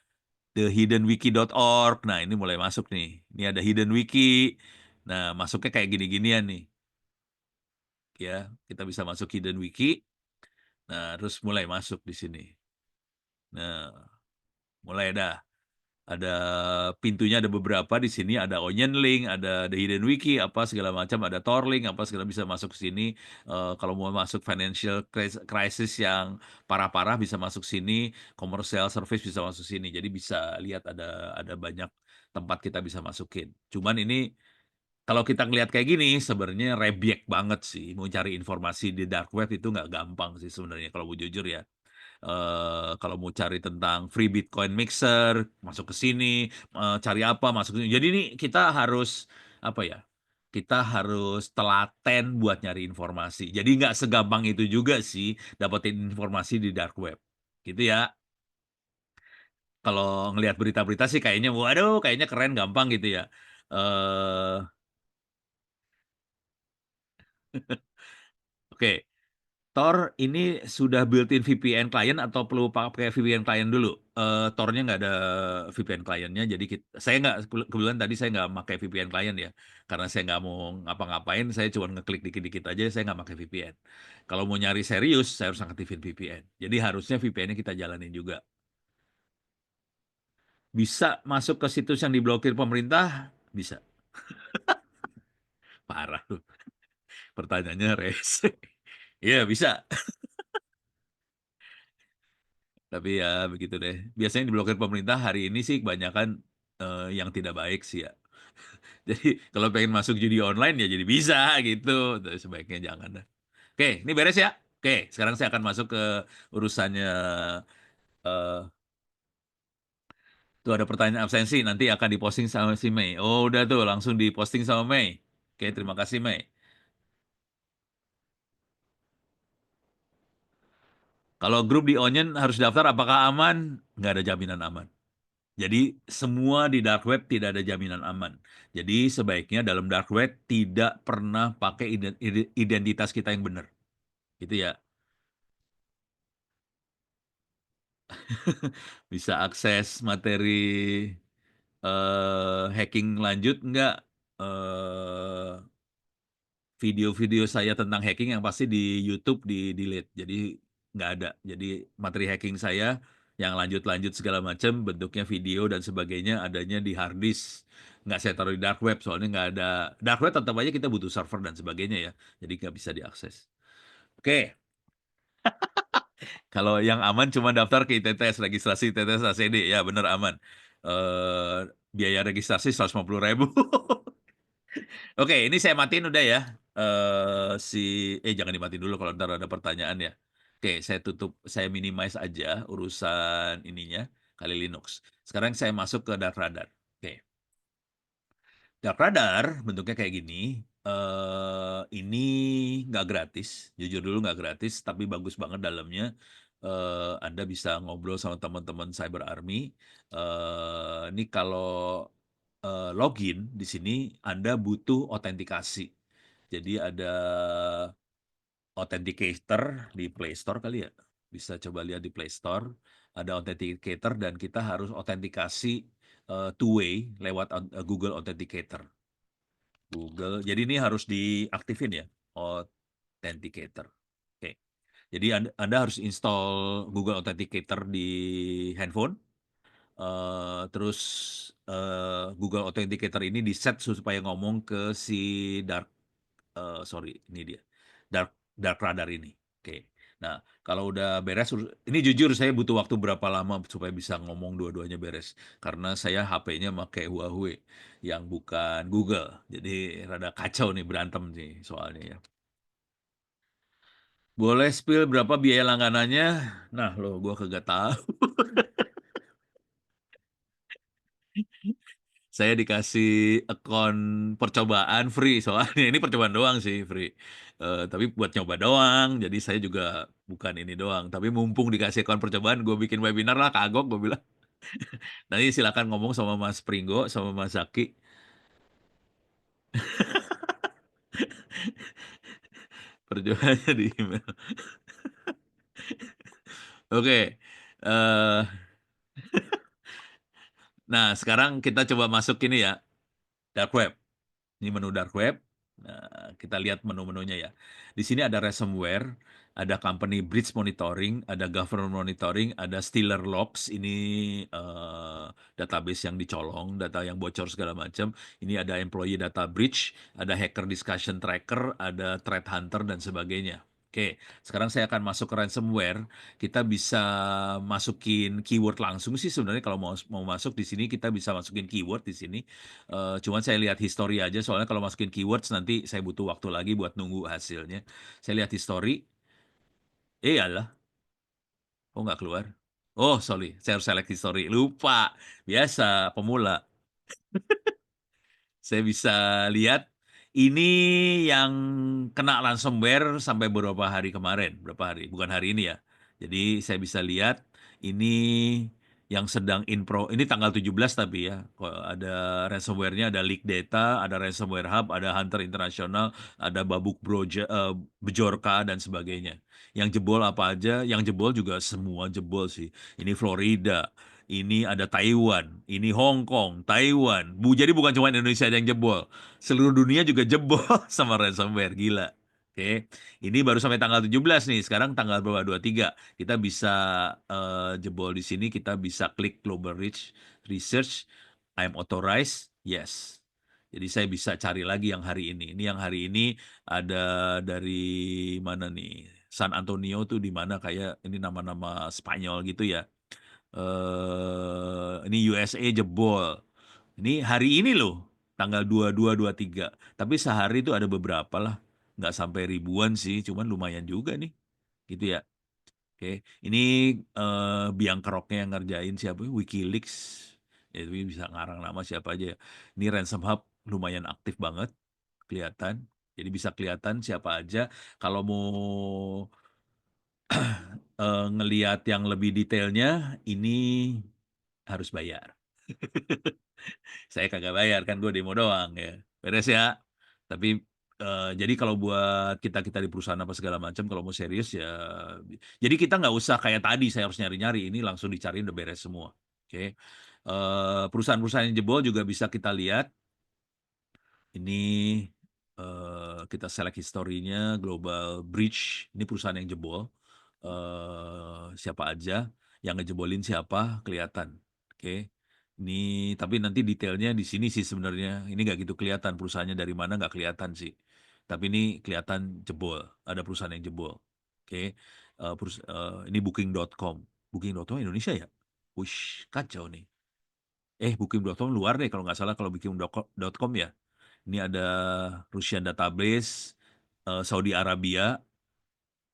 thehiddenwiki.org. Nah, ini mulai masuk nih. Ini ada hidden wiki. Nah, masuknya kayak gini-ginian nih. Ya, kita bisa masuk hidden wiki. Nah, terus mulai masuk di sini. Nah, mulai dah. Ada pintunya, ada beberapa di sini, ada Onion Link, ada The Hidden Wiki, apa segala macam, ada Tor Link, apa segala bisa masuk ke sini. Kalau mau masuk financial crisis yang parah-parah bisa masuk sini, commercial service bisa masuk sini. Jadi bisa lihat ada banyak tempat kita bisa masukin. Cuman ini kalau kita ngelihat kayak gini, sebenarnya rebyek banget sih. Mau cari informasi di dark web itu nggak gampang sih sebenarnya kalau mau jujur ya. Kalau mau cari tentang free Bitcoin mixer, masuk ke sini, cari apa, masuk ke sini. Jadi ini kita harus, apa ya, kita harus telaten buat nyari informasi. Jadi nggak segampang itu juga sih dapetin informasi di dark web. Gitu ya. Kalau ngelihat berita-berita sih kayaknya, waduh, kayaknya keren, gampang gitu ya. Eh, Oke. Tor ini sudah built-in VPN client atau perlu pakai VPN client dulu? Tor-nya nggak ada VPN client-nya, jadi saya nggak, kebetulan tadi saya nggak pakai VPN client ya, karena saya nggak mau ngapa-ngapain, saya cuma ngeklik dikit-dikit aja, saya nggak pakai VPN. Kalau mau nyari serius, saya harus aktifin VPN. Jadi harusnya VPN-nya kita jalanin juga. Bisa masuk ke situs yang diblokir pemerintah? Bisa. Parah tuh. Pertanyaannya rese. Iya, bisa. Tapi ya begitu deh. Biasanya diblokir pemerintah hari ini sih kebanyakan yang tidak baik sih ya. Jadi kalau pengen masuk judi online ya jadi bisa gitu. Tapi sebaiknya jangan dah. Oke, ini beres ya. Oke, sekarang saya akan masuk ke urusannya. eh Tuh ada pertanyaan absensi, nanti akan diposting sama si Mei. Oh udah tuh, langsung diposting sama Mei. Oke, terima kasih Mei. Kalau grup di Onion harus daftar, apakah aman? Nggak ada jaminan aman. Jadi semua di dark web tidak ada jaminan aman. Jadi sebaiknya dalam dark web tidak pernah pakai identitas kita yang benar. Gitu ya. Bisa akses materi hacking lanjut nggak? Eh, Video-video saya tentang hacking yang pasti di YouTube di delete. Jadi nggak ada. Jadi materi hacking saya yang lanjut-lanjut segala macam bentuknya video dan sebagainya adanya di hard disk. Nggak saya taruh di dark web soalnya nggak ada. Dark web tetap aja kita butuh server dan sebagainya ya. Jadi nggak bisa diakses. Oke, kalau yang aman cuma daftar ke ITTS, registrasi ITTS ACD. Ya bener aman. Biaya registrasi 150.000. Oke, ini saya matiin udah ya. Jangan dimatiin dulu kalau ntar ada pertanyaan ya. Oke, saya tutup, saya minimize aja urusan ininya, Kali Linux. Sekarang saya masuk ke Dark Radar. Oke. Dark Radar bentuknya kayak gini. Ini nggak gratis, jujur dulu nggak gratis, tapi bagus banget dalamnya. Anda bisa ngobrol sama teman-teman Cyber Army. Ini kalau login di sini Anda butuh otentikasi. Jadi ada authenticator di Play Store kali ya. Bisa coba lihat di Play Store. Ada authenticator dan kita harus autentikasi two-way lewat Google Authenticator. Google. Jadi ini harus diaktifin ya, Authenticator. Oke. Jadi Anda harus install Google Authenticator di handphone. Terus Google Authenticator ini di set supaya ngomong ke si sorry, ini dia, Dark Radar ini. Oke. Nah, kalau udah beres, ini jujur saya butuh waktu berapa lama supaya bisa ngomong dua-duanya beres. Karena saya HP-nya pakai Huawei yang bukan Google. Jadi rada kacau nih, berantem nih soalnya ya. Boleh spill berapa biaya langganannya? Nah, loh, gua kagak tahu. Saya dikasih akun percobaan free, soalnya ini percobaan doang sih free. Tapi buat nyoba doang, jadi saya juga bukan ini doang. Tapi mumpung dikasih akun percobaan, gue bikin webinar lah, kagok gue bilang. Nanti silakan ngomong sama Mas Pringgo, sama Mas Zaki. Percobaannya di email. Oke. eh nah, sekarang kita coba masuk ini ya, dark web. Ini menu dark web. Nah, kita lihat menu-menunya ya. Di sini ada ransomware, ada company breach monitoring, ada government monitoring, ada Stealer Logs. Ini database yang dicolong, data yang bocor segala macam. Ini ada employee data breach, ada hacker discussion tracker, ada threat hunter dan sebagainya. Oke, sekarang saya akan masuk ke ransomware. Kita bisa masukin keyword langsung sih sebenarnya kalau mau masuk di sini kita bisa masukin keyword di sini. Cuman saya lihat history aja, soalnya kalau masukin keywords nanti saya butuh waktu lagi buat nunggu hasilnya. Saya lihat history, iyalah, oh nggak keluar. Oh, sorry, saya harus select history. Lupa, biasa, pemula. Saya bisa lihat ini yang kena ransomware sampai beberapa hari kemarin, berapa hari, bukan hari ini ya. Jadi saya bisa lihat ini yang sedang ini tanggal 17 tapi ya. Ada ransomware-nya, ada leak data, ada ransomware hub, ada Hunter International, ada Bejorka dan sebagainya. Yang jebol apa aja? Yang jebol juga semua jebol sih. Ini Florida, ini ada Taiwan, ini Hong Kong, Taiwan. Jadi bukan cuma Indonesia yang jebol. Seluruh dunia juga jebol sama ransomware. Gila. Oke. Ini baru sampai tanggal 17 nih. Sekarang tanggal berapa? 23. Kita bisa jebol di sini. Kita bisa klik Global Reach Research. I'm authorized. Yes. Jadi saya bisa cari lagi yang hari ini. Ini yang hari ini ada dari mana nih? San Antonio tuh di mana, kayak ini nama-nama Spanyol gitu ya. Ini USA jebol. Ini hari ini loh, tanggal 22, 23. Tapi sehari itu ada beberapa lah. Nggak sampai ribuan sih, cuman lumayan juga nih. Gitu ya. Oke, ini biang keroknya yang ngerjain siapa? WikiLeaks. Ya, tapi bisa ngarang nama siapa aja ya. Ini Ransom Hub lumayan aktif banget, kelihatan. Jadi bisa kelihatan siapa aja. Kalau mau ngeliat yang lebih detailnya, ini harus bayar. Saya kagak bayar kan, gue demo doang ya. Beres ya. Tapi jadi kalau buat kita di perusahaan apa segala macam, kalau mau serius ya, jadi kita nggak usah kayak tadi saya harus nyari-nyari, ini langsung dicari udah beres semua. Oke. Perusahaan-perusahaan yang jebol juga bisa kita lihat. Ini kita select historinya, Global Breach, ini perusahaan yang jebol. Siapa aja, yang ngejebolin siapa, kelihatan. Oke. Ini tapi nanti detailnya di sini sih sebenarnya. Ini nggak gitu kelihatan perusahaannya dari mana, nggak kelihatan sih. Tapi ini kelihatan jebol, ada perusahaan yang jebol. Oke. Ini Booking.com. Booking.com Indonesia ya? Wush, kacau nih. Booking.com luar deh kalau nggak salah, kalau Booking.com ya. Ini ada Russian database, Saudi Arabia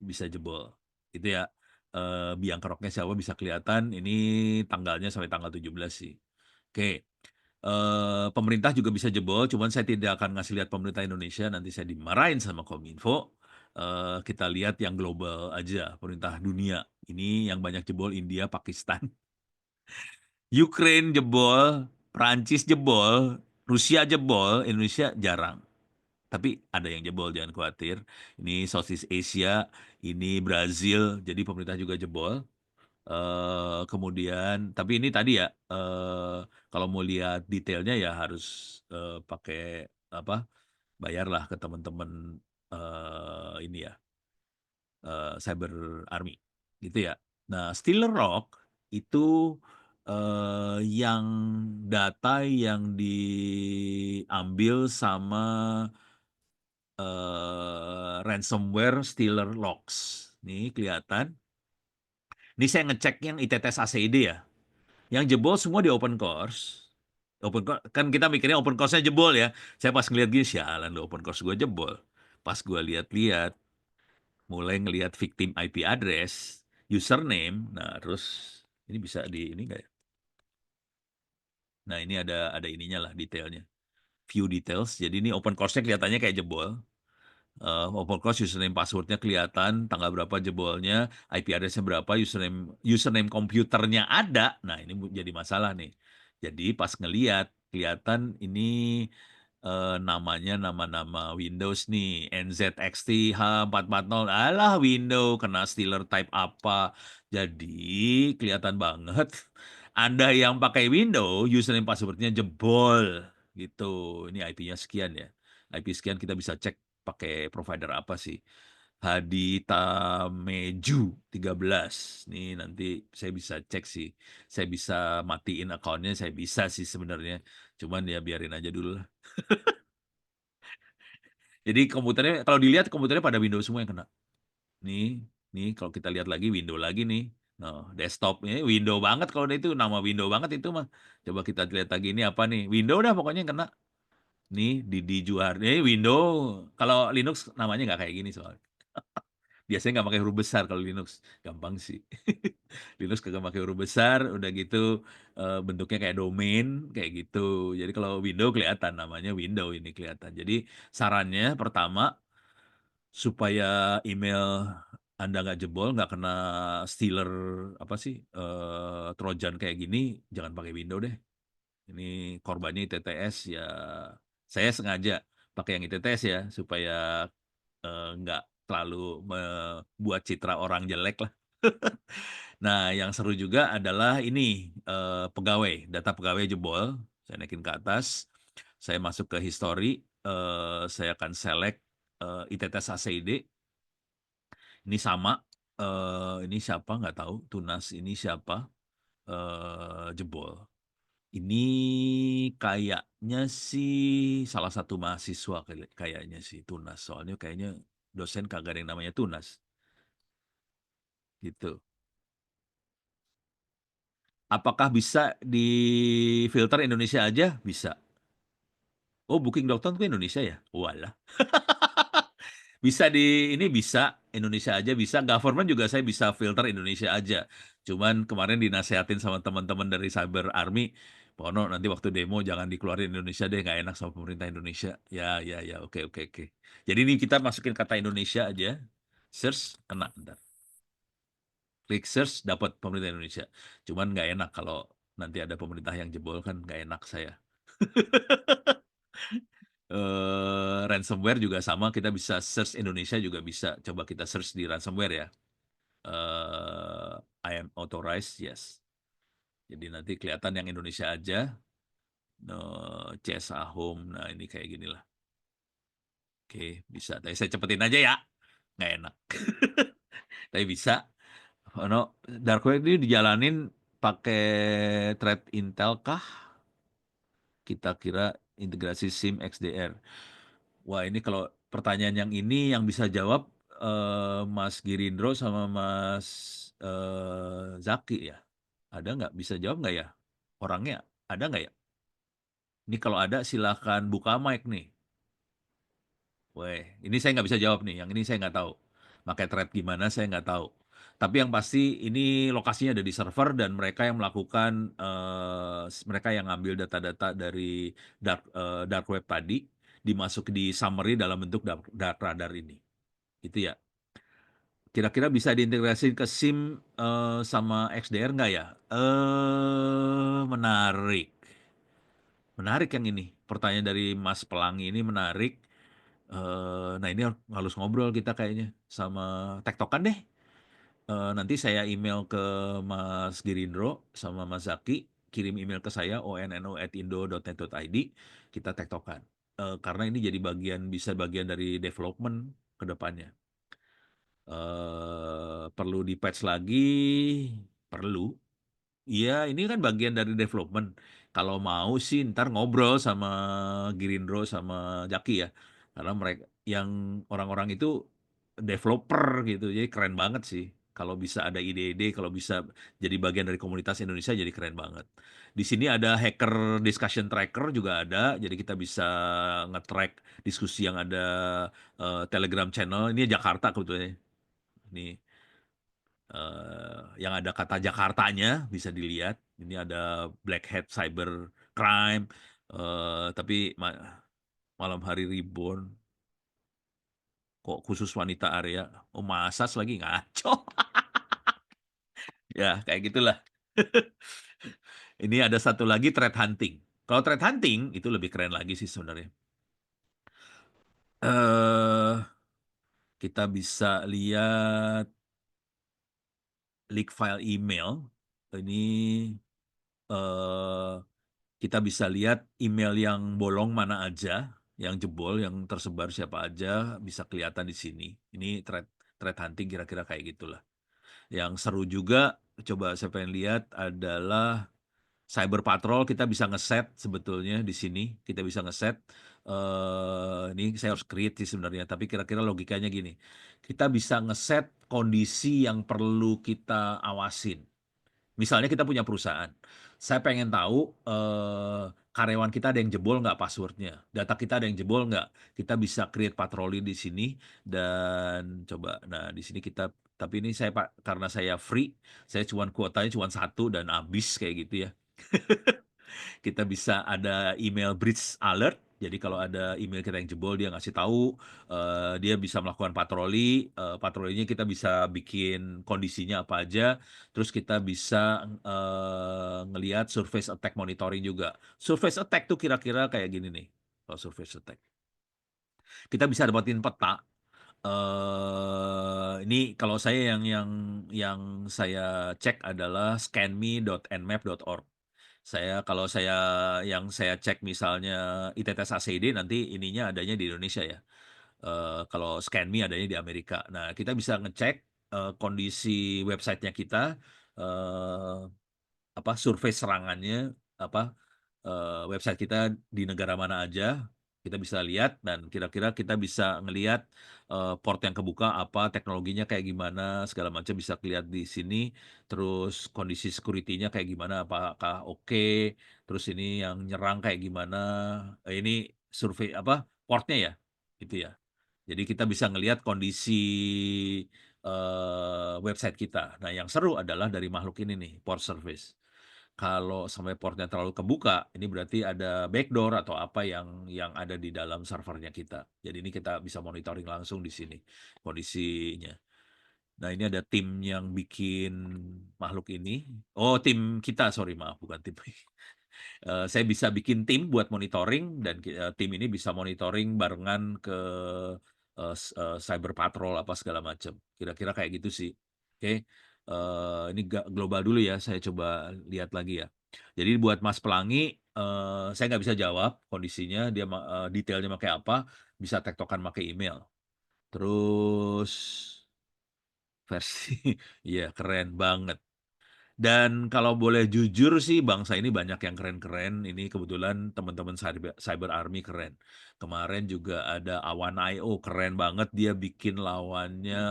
bisa jebol. Itu ya, biang keroknya siapa bisa kelihatan, ini tanggalnya sampai tanggal 17 sih. Oke, pemerintah juga bisa jebol, cuman saya tidak akan ngasih lihat pemerintah Indonesia, nanti saya dimarahin sama Kominfo. Kita lihat yang global aja, pemerintah dunia. Ini yang banyak jebol India, Pakistan, Ukraine jebol, Prancis jebol, Rusia jebol, Indonesia jarang. Tapi ada yang jebol, jangan khawatir. Ini Southeast Asia, ini Brazil, jadi pemerintah juga jebol. Kemudian, tapi ini tadi ya, kalau mau lihat detailnya ya harus pakai apa? Bayarlah ke teman-teman ini ya, Cyber Army, gitu ya. Nah, Steeler Rock itu yang data yang diambil sama ransomware Stealer Locks. Nih kelihatan. Ini saya ngecek yang ITTS ACID ya. Yang jebol semua di open course. Kan kita mikirnya open course-nya jebol ya. Saya pas ngeliat gini, sialan lo open course gue jebol. Pas gue lihat-lihat, mulai ngelihat victim IP address, username, nah terus ini bisa di ini nggak ya? Nah ini ada ininya lah detailnya. View details. Jadi ini open course-nya kelihatannya kayak jebol. Open course username passwordnya kelihatan, tanggal berapa jebolnya, IP address-nya berapa, username komputernya ada. Nah, ini jadi masalah nih. Jadi pas ngeliat, kelihatan ini namanya nama-nama Windows nih, NZXT H440, alah Windows, kena stealer type apa. Jadi kelihatan banget, Anda yang pakai Windows, username passwordnya jebol. Gitu, ini IP-nya sekian ya. IP sekian kita bisa cek pakai provider apa sih. Haditameju 13. Nih nanti saya bisa cek sih. Saya bisa matiin akunnya, saya bisa sih sebenarnya. Cuman ya biarin aja dulu lah. Jadi komputernya, kalau dilihat komputernya pada Windows semua yang kena. Nih, nih kalau kita lihat lagi window lagi nih. Nah, desktopnya window banget kalau itu nama window banget itu mah. Coba kita lihat lagi ini apa nih? Window dah pokoknya yang kena. Nih Didi Juar. Ini window. Kalau Linux namanya nggak kayak gini soalnya. Biasanya nggak pakai huruf besar kalau Linux. Gampang sih. Linux kagak pakai huruf besar, udah gitu bentuknya kayak domain, kayak gitu. Jadi kalau window kelihatan namanya window ini kelihatan. Jadi sarannya pertama supaya email Anda nggak jebol, nggak kena stealer apa sih Trojan kayak gini, jangan pakai window deh. Ini korbannya ITTS ya. Saya sengaja pakai yang ITTS ya supaya nggak terlalu membuat citra orang jelek lah. Nah, yang seru juga adalah ini pegawai, data pegawai jebol. Saya naikin ke atas, saya masuk ke history, saya akan select ITTS ACID. Ini sama, ini siapa nggak tahu, Tunas ini siapa, jebol. Ini kayaknya sih salah satu mahasiswa kayaknya sih Tunas. Soalnya kayaknya dosen kagak ada yang namanya Tunas. Gitu. Apakah bisa di filter Indonesia aja? Bisa. Oh, Booking.com itu Indonesia ya? Walah. Bisa ini bisa Indonesia aja bisa. Government juga saya bisa filter Indonesia aja. Cuman kemarin dinasehatin sama teman-teman dari Cyber Army, Pono nanti waktu demo jangan dikeluarin Indonesia deh, nggak enak sama pemerintah Indonesia. Ya, ya, ya, oke, oke, oke. Jadi ini kita masukin kata Indonesia aja, search kena. Ntar. Klik search dapat pemerintah Indonesia. Cuman nggak enak kalau nanti ada pemerintah yang jebol kan nggak enak saya. Ransomware juga sama, kita bisa search Indonesia juga bisa. Coba kita search di ransomware ya. I am authorized, yes. Jadi nanti kelihatan yang Indonesia aja. CSA Home, nah ini kayak gini lah. Oke, bisa. Tapi saya cepetin aja ya. Nggak enak. Tapi bisa. Oh, no. Dark web ini dijalanin pakai threat Intel kah? Kita kira integrasi SIM XDR. Wah, ini kalau pertanyaan yang ini yang bisa jawab Mas Girindro sama Mas Zaki ya. Ada nggak? Bisa jawab nggak ya? Orangnya ada nggak ya? Ini kalau ada silahkan buka mic nih. Weh, ini saya nggak bisa jawab nih, yang ini saya nggak tahu. Pakai thread gimana saya nggak tahu. Tapi yang pasti ini lokasinya ada di server dan mereka yang melakukan, mereka yang ngambil data-data dari dark web tadi, dimasuk di summary dalam bentuk dark radar ini, gitu ya. Kira-kira bisa diintegrasi ke SIM, sama XDR nggak ya? Menarik. Menarik yang ini, pertanyaan dari Mas Pelangi ini menarik. Nah ini harus ngobrol kita kayaknya sama tektokan deh. Nanti saya email ke Mas Girindro sama Mas Zaki, kirim email ke saya onno@indo.net.id, kita tektokan. Karena ini jadi bisa bagian dari development ke depannya. Perlu di-patch lagi? Perlu. Iya, ini kan bagian dari development. Kalau mau sih ntar ngobrol sama Girindro sama Jaki ya. Karena mereka yang orang-orang itu developer gitu. Jadi keren banget sih. Kalau bisa ada ide-ide, kalau bisa jadi bagian dari komunitas Indonesia jadi keren banget. Di sini ada hacker discussion tracker juga ada. Jadi kita bisa nge-track diskusi yang ada Telegram channel. Ini Jakarta kebetulan. Ini yang ada kata Jakartanya bisa dilihat. Ini ada Black Hat Cyber Crime, tapi malam hari reborn kok khusus wanita area. Oh masas lagi ngaco. Ya kayak gitulah. Ini ada satu lagi threat hunting. Kalau threat hunting itu lebih keren lagi sih sebenarnya. eh Kita bisa lihat leak file email. Ini eh kita bisa lihat email yang bolong mana aja, yang jebol, yang tersebar siapa aja, bisa kelihatan di sini. Ini threat hunting kira-kira kayak gitulah. Yang seru juga, coba saya pengen lihat adalah Cyber Patrol. Kita bisa ngeset sebetulnya di sini. Kita bisa ngeset. Ini saya harus create sih sebenarnya, tapi kira-kira logikanya gini. Kita bisa ngeset kondisi yang perlu kita awasin. Misalnya kita punya perusahaan, saya pengen tahu karyawan kita ada yang jebol nggak passwordnya, data kita ada yang jebol nggak, kita bisa create patroli di sini dan coba, nah di sini kita, tapi ini saya Pak, karena saya free, saya kuotanya cuma satu dan habis kayak gitu ya. Kita bisa ada email breach alert. Jadi kalau ada email kita yang jebol, dia ngasih tahu, dia bisa melakukan patroli. Patrolinya kita bisa bikin kondisinya apa aja. Terus kita bisa ngelihat surface attack monitoring juga. Surface attack tuh kira-kira kayak gini nih. Kalau surface attack, kita bisa dapetin peta. Ini kalau saya yang saya cek adalah scanme.nmap.org. Kalau yang saya cek misalnya ITTS ACD nanti ininya adanya di Indonesia ya. Kalau ScanMe adanya di Amerika. Nah, kita bisa ngecek kondisi websitenya kita, eh, survei serangannya, apa website kita di negara mana aja, kita bisa lihat dan kira-kira kita bisa ngelihat port yang kebuka apa, teknologinya kayak gimana, segala macam bisa lihat di sini. Terus kondisi security-nya kayak gimana, apakah oke, terus ini yang nyerang kayak gimana. Ini survei portnya ya, gitu ya. Jadi kita bisa ngelihat kondisi website kita. Nah, yang seru adalah dari makhluk ini nih, port service. Kalau sampai portnya terlalu kebuka, ini berarti ada backdoor atau apa yang ada di dalam servernya kita. Jadi ini kita bisa monitoring langsung di sini kondisinya. Nah, ini ada tim yang bikin makhluk ini. Oh, tim kita, sorry maaf, bukan tim. Saya bisa bikin tim buat monitoring dan tim ini bisa monitoring barengan ke cyber patrol apa segala macam. Kira-kira kayak gitu sih. Oke. Ini global dulu ya, saya coba lihat lagi ya. Jadi buat Mas Pelangi, saya nggak bisa jawab kondisinya, dia detailnya pakai apa, bisa tektokan pakai email. Terus versi, iya keren banget. Dan kalau boleh jujur sih bangsa ini banyak yang keren-keren. Ini kebetulan teman-teman Cyber Army keren. Kemarin juga ada Awan.io keren banget. Dia bikin lawannya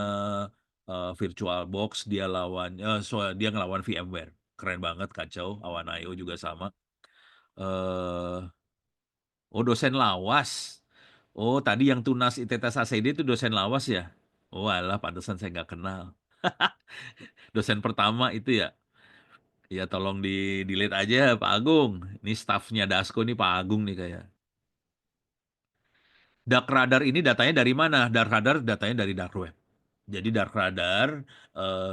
VirtualBox. Dia ngelawan VMware. Keren banget, kacau. Awan.io juga sama. eh oh, dosen lawas. Oh, tadi yang Tunas ITT ACD itu dosen lawas ya? Oh, alah, pantesan saya nggak kenal. Dosen pertama itu ya? Ya, tolong di-delete aja, Pak Agung. Ini stafnya Dasko nih, Pak Agung nih kayak. Dark Radar ini datanya dari mana? Dark Radar datanya dari dark web. Jadi Dark Radar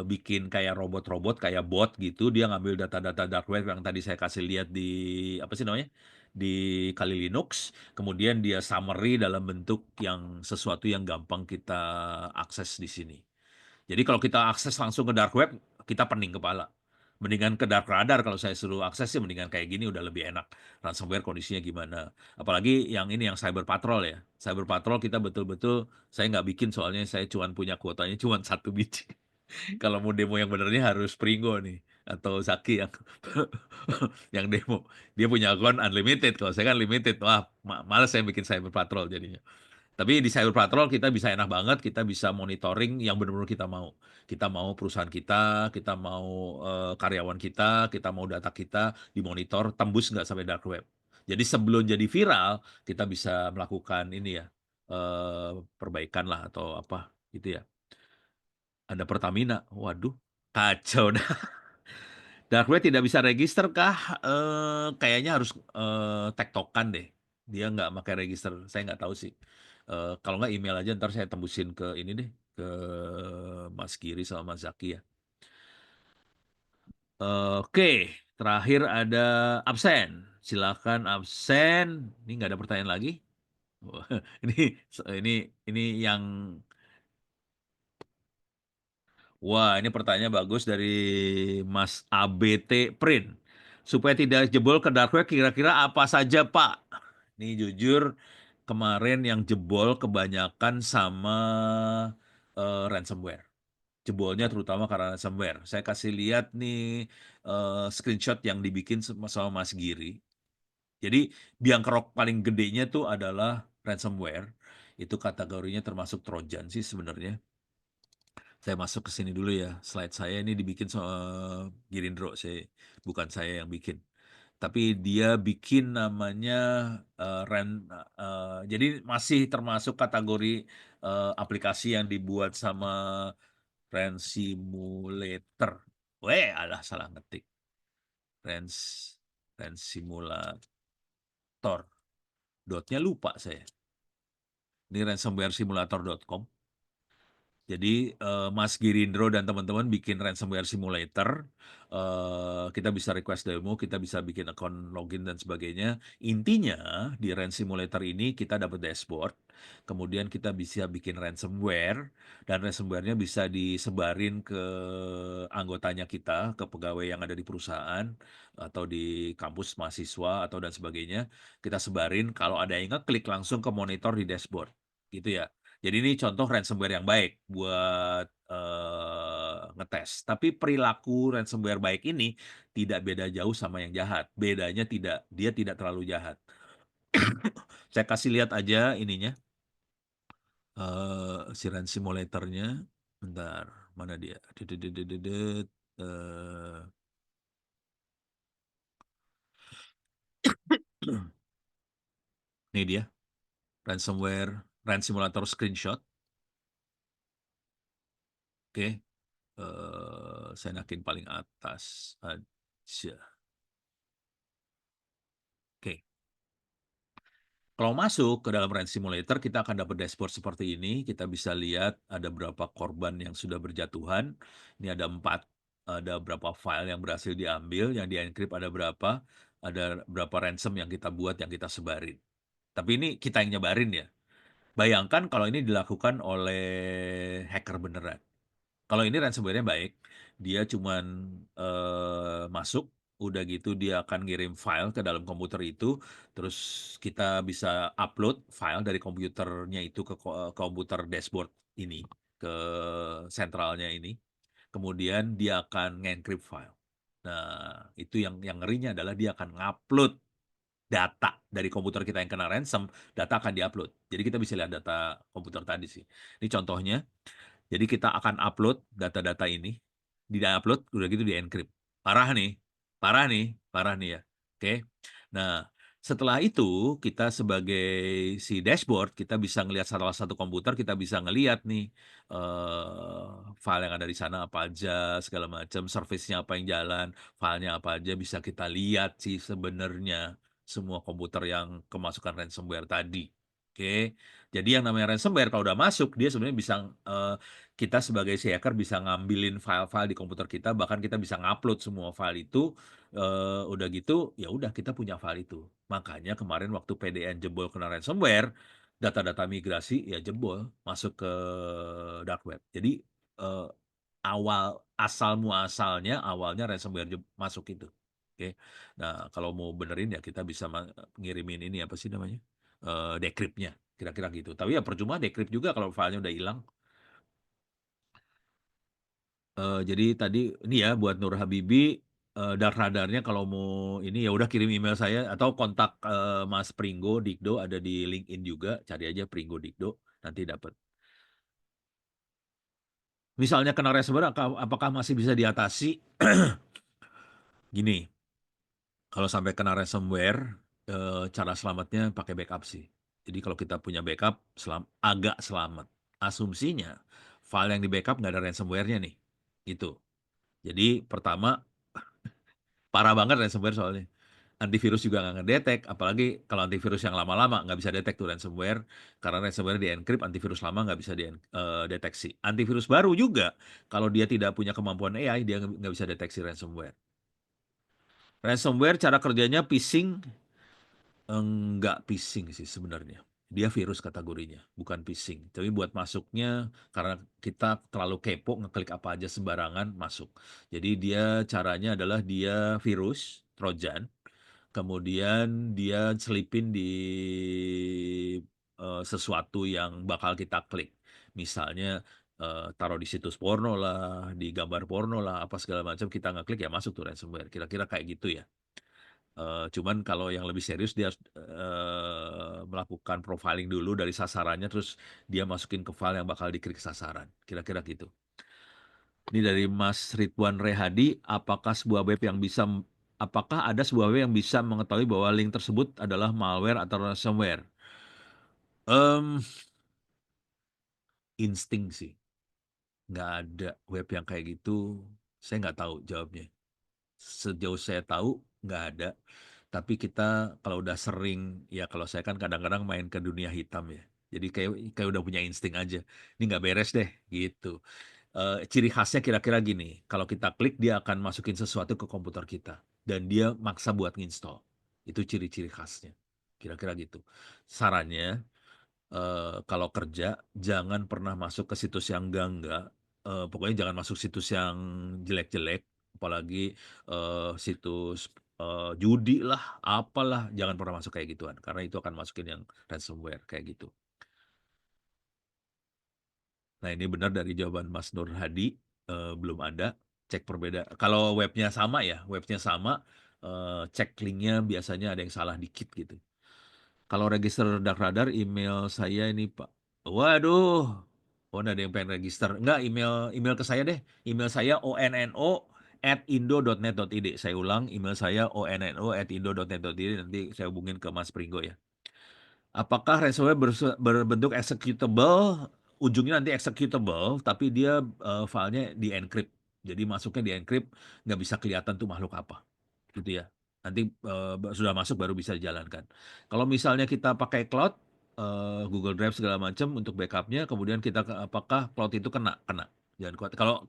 bikin kayak robot-robot, kayak bot gitu. Dia ngambil data-data dark web yang tadi saya kasih lihat di apa sih namanya? Di Kali Linux. Kemudian dia summary dalam bentuk yang sesuatu yang gampang kita akses di sini. Jadi kalau kita akses langsung ke dark web, kita pening kepala. Mendingan ke dark radar kalau saya suruh akses sih mendingan kayak gini udah lebih enak. Ransomware kondisinya gimana. Apalagi yang ini yang cyber patrol ya. Cyber patrol kita betul-betul saya nggak bikin soalnya saya cuma punya kuotanya cuma 1 biji. Kalau mau demo yang benernya harus Pringgo nih atau Zaki yang yang demo. Dia punya akun unlimited. Kalau saya kan limited. Wah, males saya bikin cyber patrol jadinya. Tapi di Cyber Patrol kita bisa enak banget, kita bisa monitoring yang benar-benar kita mau. Kita mau perusahaan kita mau karyawan kita mau data kita dimonitor, tembus nggak sampai dark web. Jadi sebelum jadi viral, kita bisa melakukan ini ya, perbaikan lah atau apa gitu ya. Ada Pertamina, waduh, kacau dah. Dark web tidak bisa register kah? Kayaknya harus tektokan deh. Dia nggak pakai register, saya nggak tahu sih. Kalau nggak email aja, ntar saya tembusin ke ini deh, ke Mas Giri sama Mas Zaki ya. Oke, terakhir ada absen. Silakan absen. Ini nggak ada pertanyaan lagi. Ini ini ini yang wah, ini pertanyaan bagus dari Mas ABT Print. Supaya tidak jebol ke dark web, kira-kira apa saja, Pak? Ini jujur, kemarin yang jebol kebanyakan sama ransomware. Jebolnya terutama karena ransomware. Saya kasih lihat nih screenshot yang dibikin sama Mas Giri. Jadi biang kerok paling gedenya tuh adalah ransomware. Itu kategorinya termasuk Trojan sih sebenarnya. Saya masuk ke sini dulu ya. Slide saya ini dibikin sama Girindro, bukan saya yang bikin. Tapi dia bikin namanya jadi masih termasuk kategori aplikasi yang dibuat sama Ren Simulator. Weh, alah salah ngetik. Ren Simulator. Dotnya lupa saya. Ini ransomwaresimulator.com. Jadi Mas Girindro dan teman-teman bikin ransomware simulator, kita bisa request demo, kita bisa bikin akun login dan sebagainya. Intinya di Ran Simulator ini kita dapat dashboard, kemudian kita bisa bikin ransomware, dan ransomware-nya bisa disebarin ke anggotanya kita, ke pegawai yang ada di perusahaan, atau di kampus mahasiswa, atau dan sebagainya. Kita sebarin, kalau ada yang ngeklik langsung ke monitor di dashboard. Gitu ya. Jadi ini contoh ransomware yang baik buat ngetes. Tapi perilaku ransomware baik ini tidak beda jauh sama yang jahat. Bedanya dia tidak terlalu jahat. Saya kasih lihat aja ininya, si Ran Simulator-nya. Bentar, mana dia? Dedet, ini dia, Ran Simulator screenshot. Oke, saya nakin paling atas aja. Oke. Kalau masuk ke dalam Rent Simulator, kita akan dapat dashboard seperti ini. Kita bisa lihat ada berapa korban yang sudah berjatuhan. Ini ada 4. Ada berapa file yang berhasil diambil, yang di-encrypt ada berapa ransom yang kita buat, yang kita sebarin. Tapi ini kita yang nyebarin ya. Bayangkan kalau ini dilakukan oleh hacker beneran. Kalau ini ransomware-nya baik, dia cuman masuk, udah gitu dia akan ngirim file ke dalam komputer itu, terus kita bisa upload file dari komputernya itu ke komputer dashboard ini, ke sentralnya ini. Kemudian dia akan nge-encrypt file. Nah, itu yang ngerinya adalah dia akan ngupload data dari komputer kita yang kena ransom, data akan diupload. Jadi kita bisa lihat data komputer tadi sih. Ini contohnya. Jadi kita akan upload data-data ini, di-upload, udah gitu di-encrypt. Parah nih, parah nih, parah nih ya. Oke. Nah, Setelah itu, kita sebagai si dashboard, kita bisa ngelihat salah satu komputer, kita bisa ngelihat nih, file yang ada di sana apa aja, segala macam, service-nya apa yang jalan, filenya apa aja, bisa kita lihat sih sebenarnya, semua komputer yang kemasukan ransomware tadi, oke. Jadi yang namanya ransomware kalau udah masuk, dia sebenarnya bisa, kita sebagai si hacker bisa ngambilin file-file di komputer kita, bahkan kita bisa ngupload semua file itu, udah gitu, ya udah kita punya file itu. Makanya kemarin waktu PDN jebol kena ransomware, data-data migrasi ya jebol, masuk ke dark web. Jadi, eee, asal muasalnya awalnya ransomware masuk itu, oke. Nah, kalau mau benerin ya kita bisa ngirimin ini, apa sih namanya, decrypt-nya, kira-kira gitu. Tapi ya percuma decrypt juga kalau filenya udah hilang. Jadi tadi ini ya buat Nur Habibie, dark radarnya kalau mau ini ya udah kirim email saya atau kontak, Mas Pringgo Digdo ada di LinkedIn juga, cari aja Pringgo Digdo, nanti dapat. Misalnya kena ransomware apakah masih bisa diatasi? Gini, kalau sampai kena ransomware, cara selamatnya pakai backup sih. Jadi kalau kita punya backup agak selamat. Asumsinya file yang di-backup nggak ada ransomware-nya nih, gitu. Jadi pertama parah banget ransomware soalnya. Antivirus juga nggak ngedetek, apalagi kalau antivirus yang lama-lama nggak bisa detek tuh ransomware, karena ransomware di-encrypt, antivirus lama nggak bisa deteksi. Antivirus baru juga, kalau dia tidak punya kemampuan AI, dia nggak bisa deteksi ransomware. Ransomware cara kerjanya phishing, enggak phishing sih sebenarnya. Dia virus kategorinya, bukan phishing. Tapi buat masuknya, karena kita terlalu kepo, ngeklik apa aja sembarangan, masuk. Jadi dia caranya adalah dia virus, trojan, kemudian dia selipin di, sesuatu yang bakal kita klik. Misalnya, taruh di situs porno lah, di gambar porno lah, apa segala macam, kita ngeklik ya masuk tuh ransomware, kira-kira kayak gitu ya. Cuman kalau yang lebih serius dia harus, melakukan profiling dulu dari sasarannya, terus dia masukin ke file yang bakal diklik sasaran, kira-kira gitu. Ini dari Mas Ridwan Rehadi, apakah ada sebuah web yang bisa mengetahui bahwa link tersebut adalah malware atau ransomware? Mmm, insting sih, nggak ada web yang kayak gitu, saya nggak tahu jawabnya. Sejauh saya tahu nggak ada, tapi kita kalau udah sering ya kalau saya kan kadang-kadang main ke dunia hitam ya, jadi kayak kayak udah punya insting aja, "Ini nggak beres deh," gitu. Ciri khasnya kira-kira gini, kalau kita klik dia akan masukin sesuatu ke komputer kita, dan dia maksa buat nginstall. Itu ciri-ciri khasnya, kira-kira gitu. Sarannya, kalau kerja jangan pernah masuk ke situs yang enggak, pokoknya jangan masuk situs yang jelek-jelek, apalagi, situs, judi lah, apalah, jangan pernah masuk kayak gituan, karena itu akan masukin yang ransomware, kayak gitu. Nah, ini benar dari jawaban Mas Nur Hadi, belum ada, cek kalau webnya sama, cek linknya biasanya ada yang salah dikit gitu. Kalau register Dark Radar email saya ini Pak, waduh, oh ada yang pengen register, enggak email email ke saya deh, email saya onno@indo.net.id, saya ulang email saya onno@indo.net.id, nanti saya hubungin ke Mas Pringgo ya. Apakah ransomware berbentuk executable, ujungnya nanti executable, tapi dia, filenya di-encrypt. Jadi masuknya di-encrypt, nggak bisa kelihatan tuh makhluk apa, gitu ya. Nanti, sudah masuk baru bisa dijalankan. Kalau misalnya kita pakai cloud, Google Drive segala macam untuk backup-nya, kemudian kita apakah cloud itu kena? Kena, jangan khawatir. Kalau,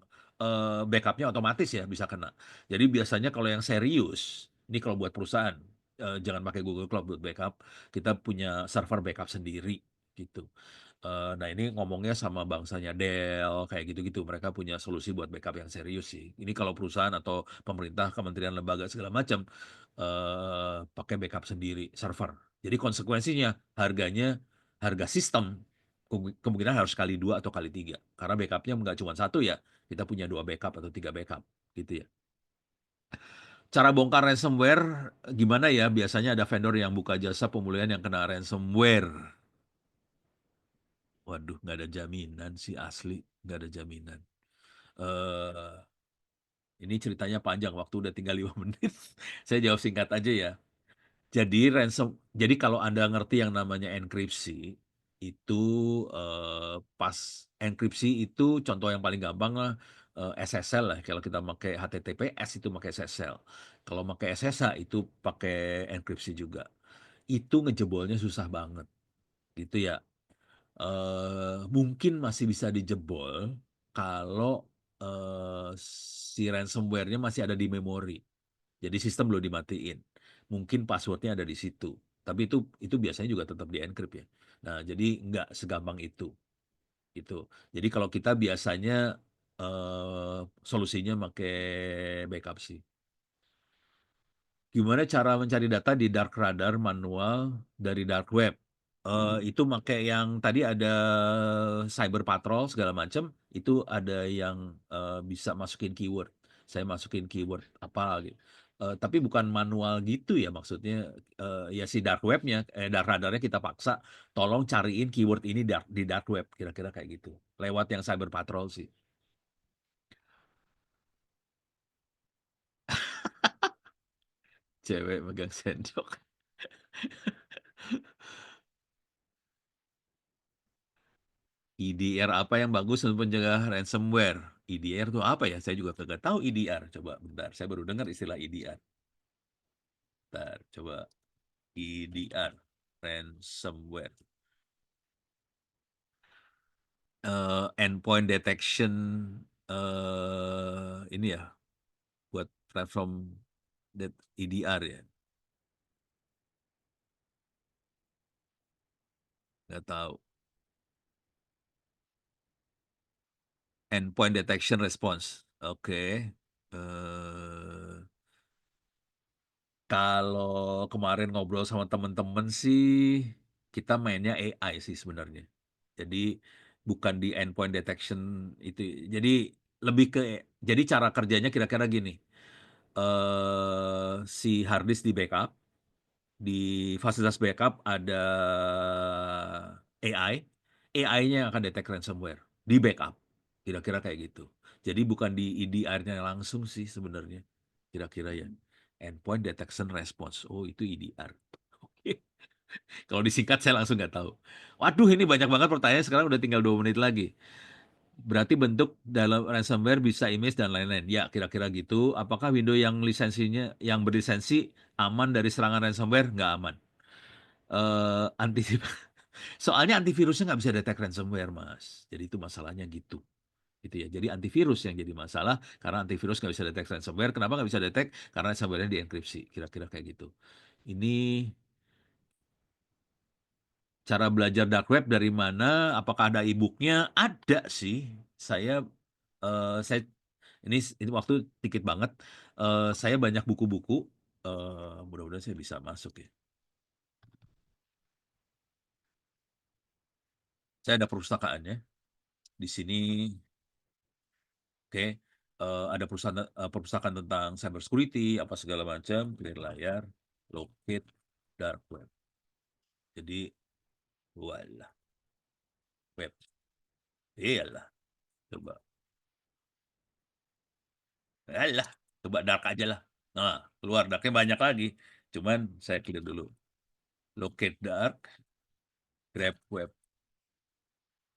backup-nya otomatis ya bisa kena. Jadi biasanya kalau yang serius, ini kalau buat perusahaan, jangan pakai Google Cloud buat backup, kita punya server backup sendiri, gitu. Nah ini ngomongnya sama bangsanya Dell, kayak gitu-gitu, mereka punya solusi buat backup yang serius sih. Ini kalau perusahaan atau pemerintah, kementerian, lembaga, segala macam, pakai backup sendiri, server. Jadi konsekuensinya, harga sistem, kemungkinan harus kali 2 atau kali 3, karena backup-nya nggak cuma 1 ya, kita punya 2 backup atau 3 backup, gitu ya. Cara bongkar ransomware gimana ya? Biasanya ada vendor yang buka jasa pemulihan yang kena ransomware. Waduh, nggak ada jaminan sih asli, nggak ada jaminan. Eh, ini ceritanya panjang, waktu udah tinggal 5 menit. Saya jawab singkat aja ya. Jadi kalau Anda ngerti yang namanya enkripsi, itu, pas enkripsi itu contoh yang paling gampang lah, SSL lah, kalau kita pakai HTTPS itu pakai SSL. Kalau pakai SSH itu pakai enkripsi juga. Itu ngejebolnya susah banget, gitu ya. Mungkin masih bisa dijebol kalau, si ransomware-nya masih ada di memori. Jadi sistem belum dimatiin. Mungkin password-nya ada di situ. Tapi itu biasanya juga tetap di-encrypt ya. Nah, jadi nggak segampang itu, gitu. Jadi kalau kita biasanya, solusinya pakai backup sih. Gimana cara mencari data di dark radar manual dari dark web? Itu make yang tadi ada cyber patrol segala macam, itu ada yang, bisa masukin keyword. Saya masukin keyword apa gitu. Tapi bukan manual gitu ya maksudnya, ya si dark webnya, dark radarnya kita paksa, tolong cariin keyword ini di dark web, kira-kira kayak gitu. Lewat yang cyber patrol sih. Cewek megang sendok. EDR apa yang bagus untuk mencegah ransomware? EDR itu apa ya? Saya juga kagak tahu EDR. Coba bentar, saya baru dengar istilah EDR. Bentar, coba EDR, ransomware. Endpoint detection, ini ya, buat platform EDR ya? Nggak tahu. Endpoint detection response. Oke. Eh, Kalau kemarin ngobrol sama temen-temen sih, kita mainnya AI sih sebenarnya. Jadi bukan di endpoint detection itu. Jadi lebih ke, jadi cara kerjanya kira-kira gini. Si hard disk di backup, di fasilitas backup ada AI, AI-nya yang akan detect ransomware di backup. Kira-kira kayak gitu. Jadi bukan di EDR-nya langsung sih sebenarnya. Kira-kira ya. Endpoint Detection Response. Oh, itu EDR. Oke. Kalau disingkat saya langsung nggak tahu. Waduh, ini banyak banget pertanyaan. Sekarang udah tinggal 2 menit lagi. Berarti bentuk dalam ransomware bisa image dan lain-lain. Ya, kira-kira gitu. Apakah Windows yang berlisensi aman dari serangan ransomware? Nggak aman. Eh anti Soalnya antivirusnya nggak bisa detect ransomware, Mas. Jadi itu masalahnya gitu. Gitu ya. Jadi antivirus yang jadi masalah karena antivirus nggak bisa detect ransomware. Kenapa nggak bisa detect? Karena ransomware-nya dienkripsi. Kira-kira kayak gitu. Ini cara belajar dark web dari mana? Apakah ada e-book-nya? Ada sih. Saya ini waktu dikit banget. Saya banyak buku-buku. Mudah-mudahan saya bisa masuk ya. Saya ada perpustakaannya. Di sini, oke. Ada perpustakaan tentang cyber security, apa segala macam, clear layar, locate, dark web. Jadi, walah, web. Iyalah, coba. Alah, coba dark aja lah. Nah, keluar darknya banyak lagi. Cuman saya clear dulu. Locate dark, grab web.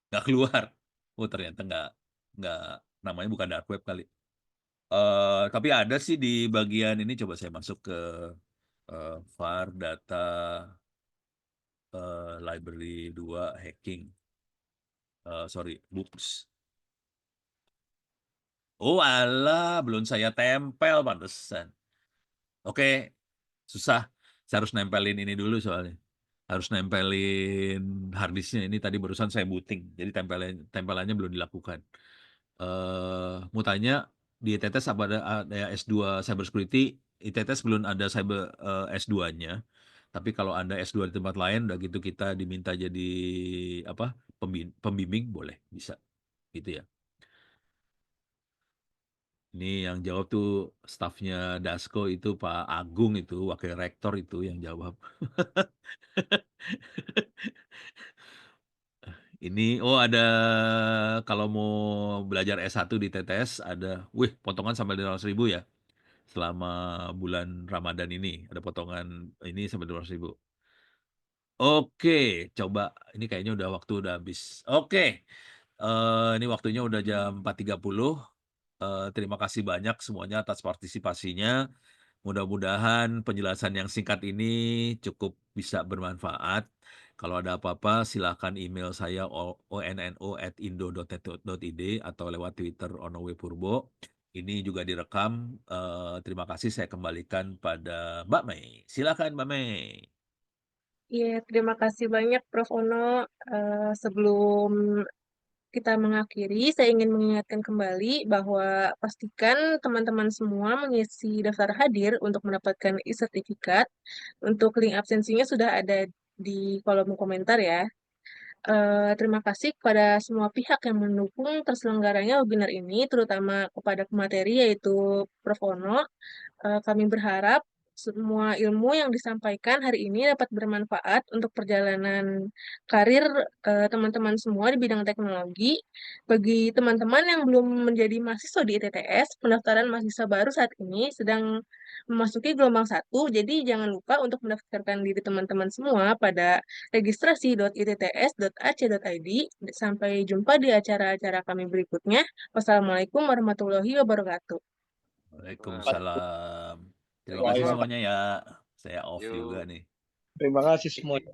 Nggak keluar. Oh, ternyata nggak, namanya bukan dark web kali. Tapi ada sih di bagian ini, coba saya masuk ke var data, library 2 hacking. Sorry, books. Oh alah, belum saya tempel pantesan. Oke, susah. Saya harus nempelin ini dulu soalnya. Harus nempelin harddisknya ini tadi barusan saya booting. Jadi tempelannya belum dilakukan. Mau tanya di ITTS apa ada S2 Cybersecurity? ITTS belum ada S2-nya. Tapi kalau Anda S2 di tempat lain, udah gitu kita diminta jadi apa? Pembimbing boleh, bisa. Gitu ya. Ini yang jawab tuh stafnya Dasko itu Pak Agung itu, wakil rektor itu yang jawab. Ini, oh ada, kalau mau belajar S1 di TTS ada, wih potongan sampai 500.000 ya. selama bulan Ramadan ini. Ada potongan ini sampai 200.000. Oke, coba ini kayaknya waktu udah habis. Oke, ini waktunya udah jam 4.30. Terima kasih banyak semuanya atas partisipasinya. Mudah-mudahan penjelasan yang singkat ini cukup bisa bermanfaat. Kalau ada apa-apa silahkan email saya onno@indo.net.id atau lewat Twitter @onowepurbo. Ini juga direkam. Terima kasih, saya kembalikan pada Mbak Mei. Silakan Mbak Mei. Iya, terima kasih banyak Prof. Ono. Sebelum kita mengakhiri, saya ingin mengingatkan kembali bahwa pastikan teman-teman semua mengisi daftar hadir untuk mendapatkan e-sertifikat. Untuk link absensinya sudah ada di kolom komentar ya. Terima kasih kepada semua pihak yang mendukung terselenggaranya webinar ini, terutama kepada pemateri yaitu Prof. Ono. Kami berharap semua ilmu yang disampaikan hari ini dapat bermanfaat untuk perjalanan karir teman-teman semua di bidang teknologi. Bagi teman-teman yang belum menjadi mahasiswa di ITTS, pendaftaran mahasiswa baru saat ini sedang memasuki gelombang satu, jadi jangan lupa untuk mendaftarkan diri teman-teman semua pada registrasi.itts.ac.id. Sampai jumpa di acara-acara kami berikutnya. Wassalamualaikum warahmatullahi wabarakatuh. Waalaikumsalam. Terima kasih Terima semuanya ya. Saya off juga Yuk. nih. terima kasih semuanya.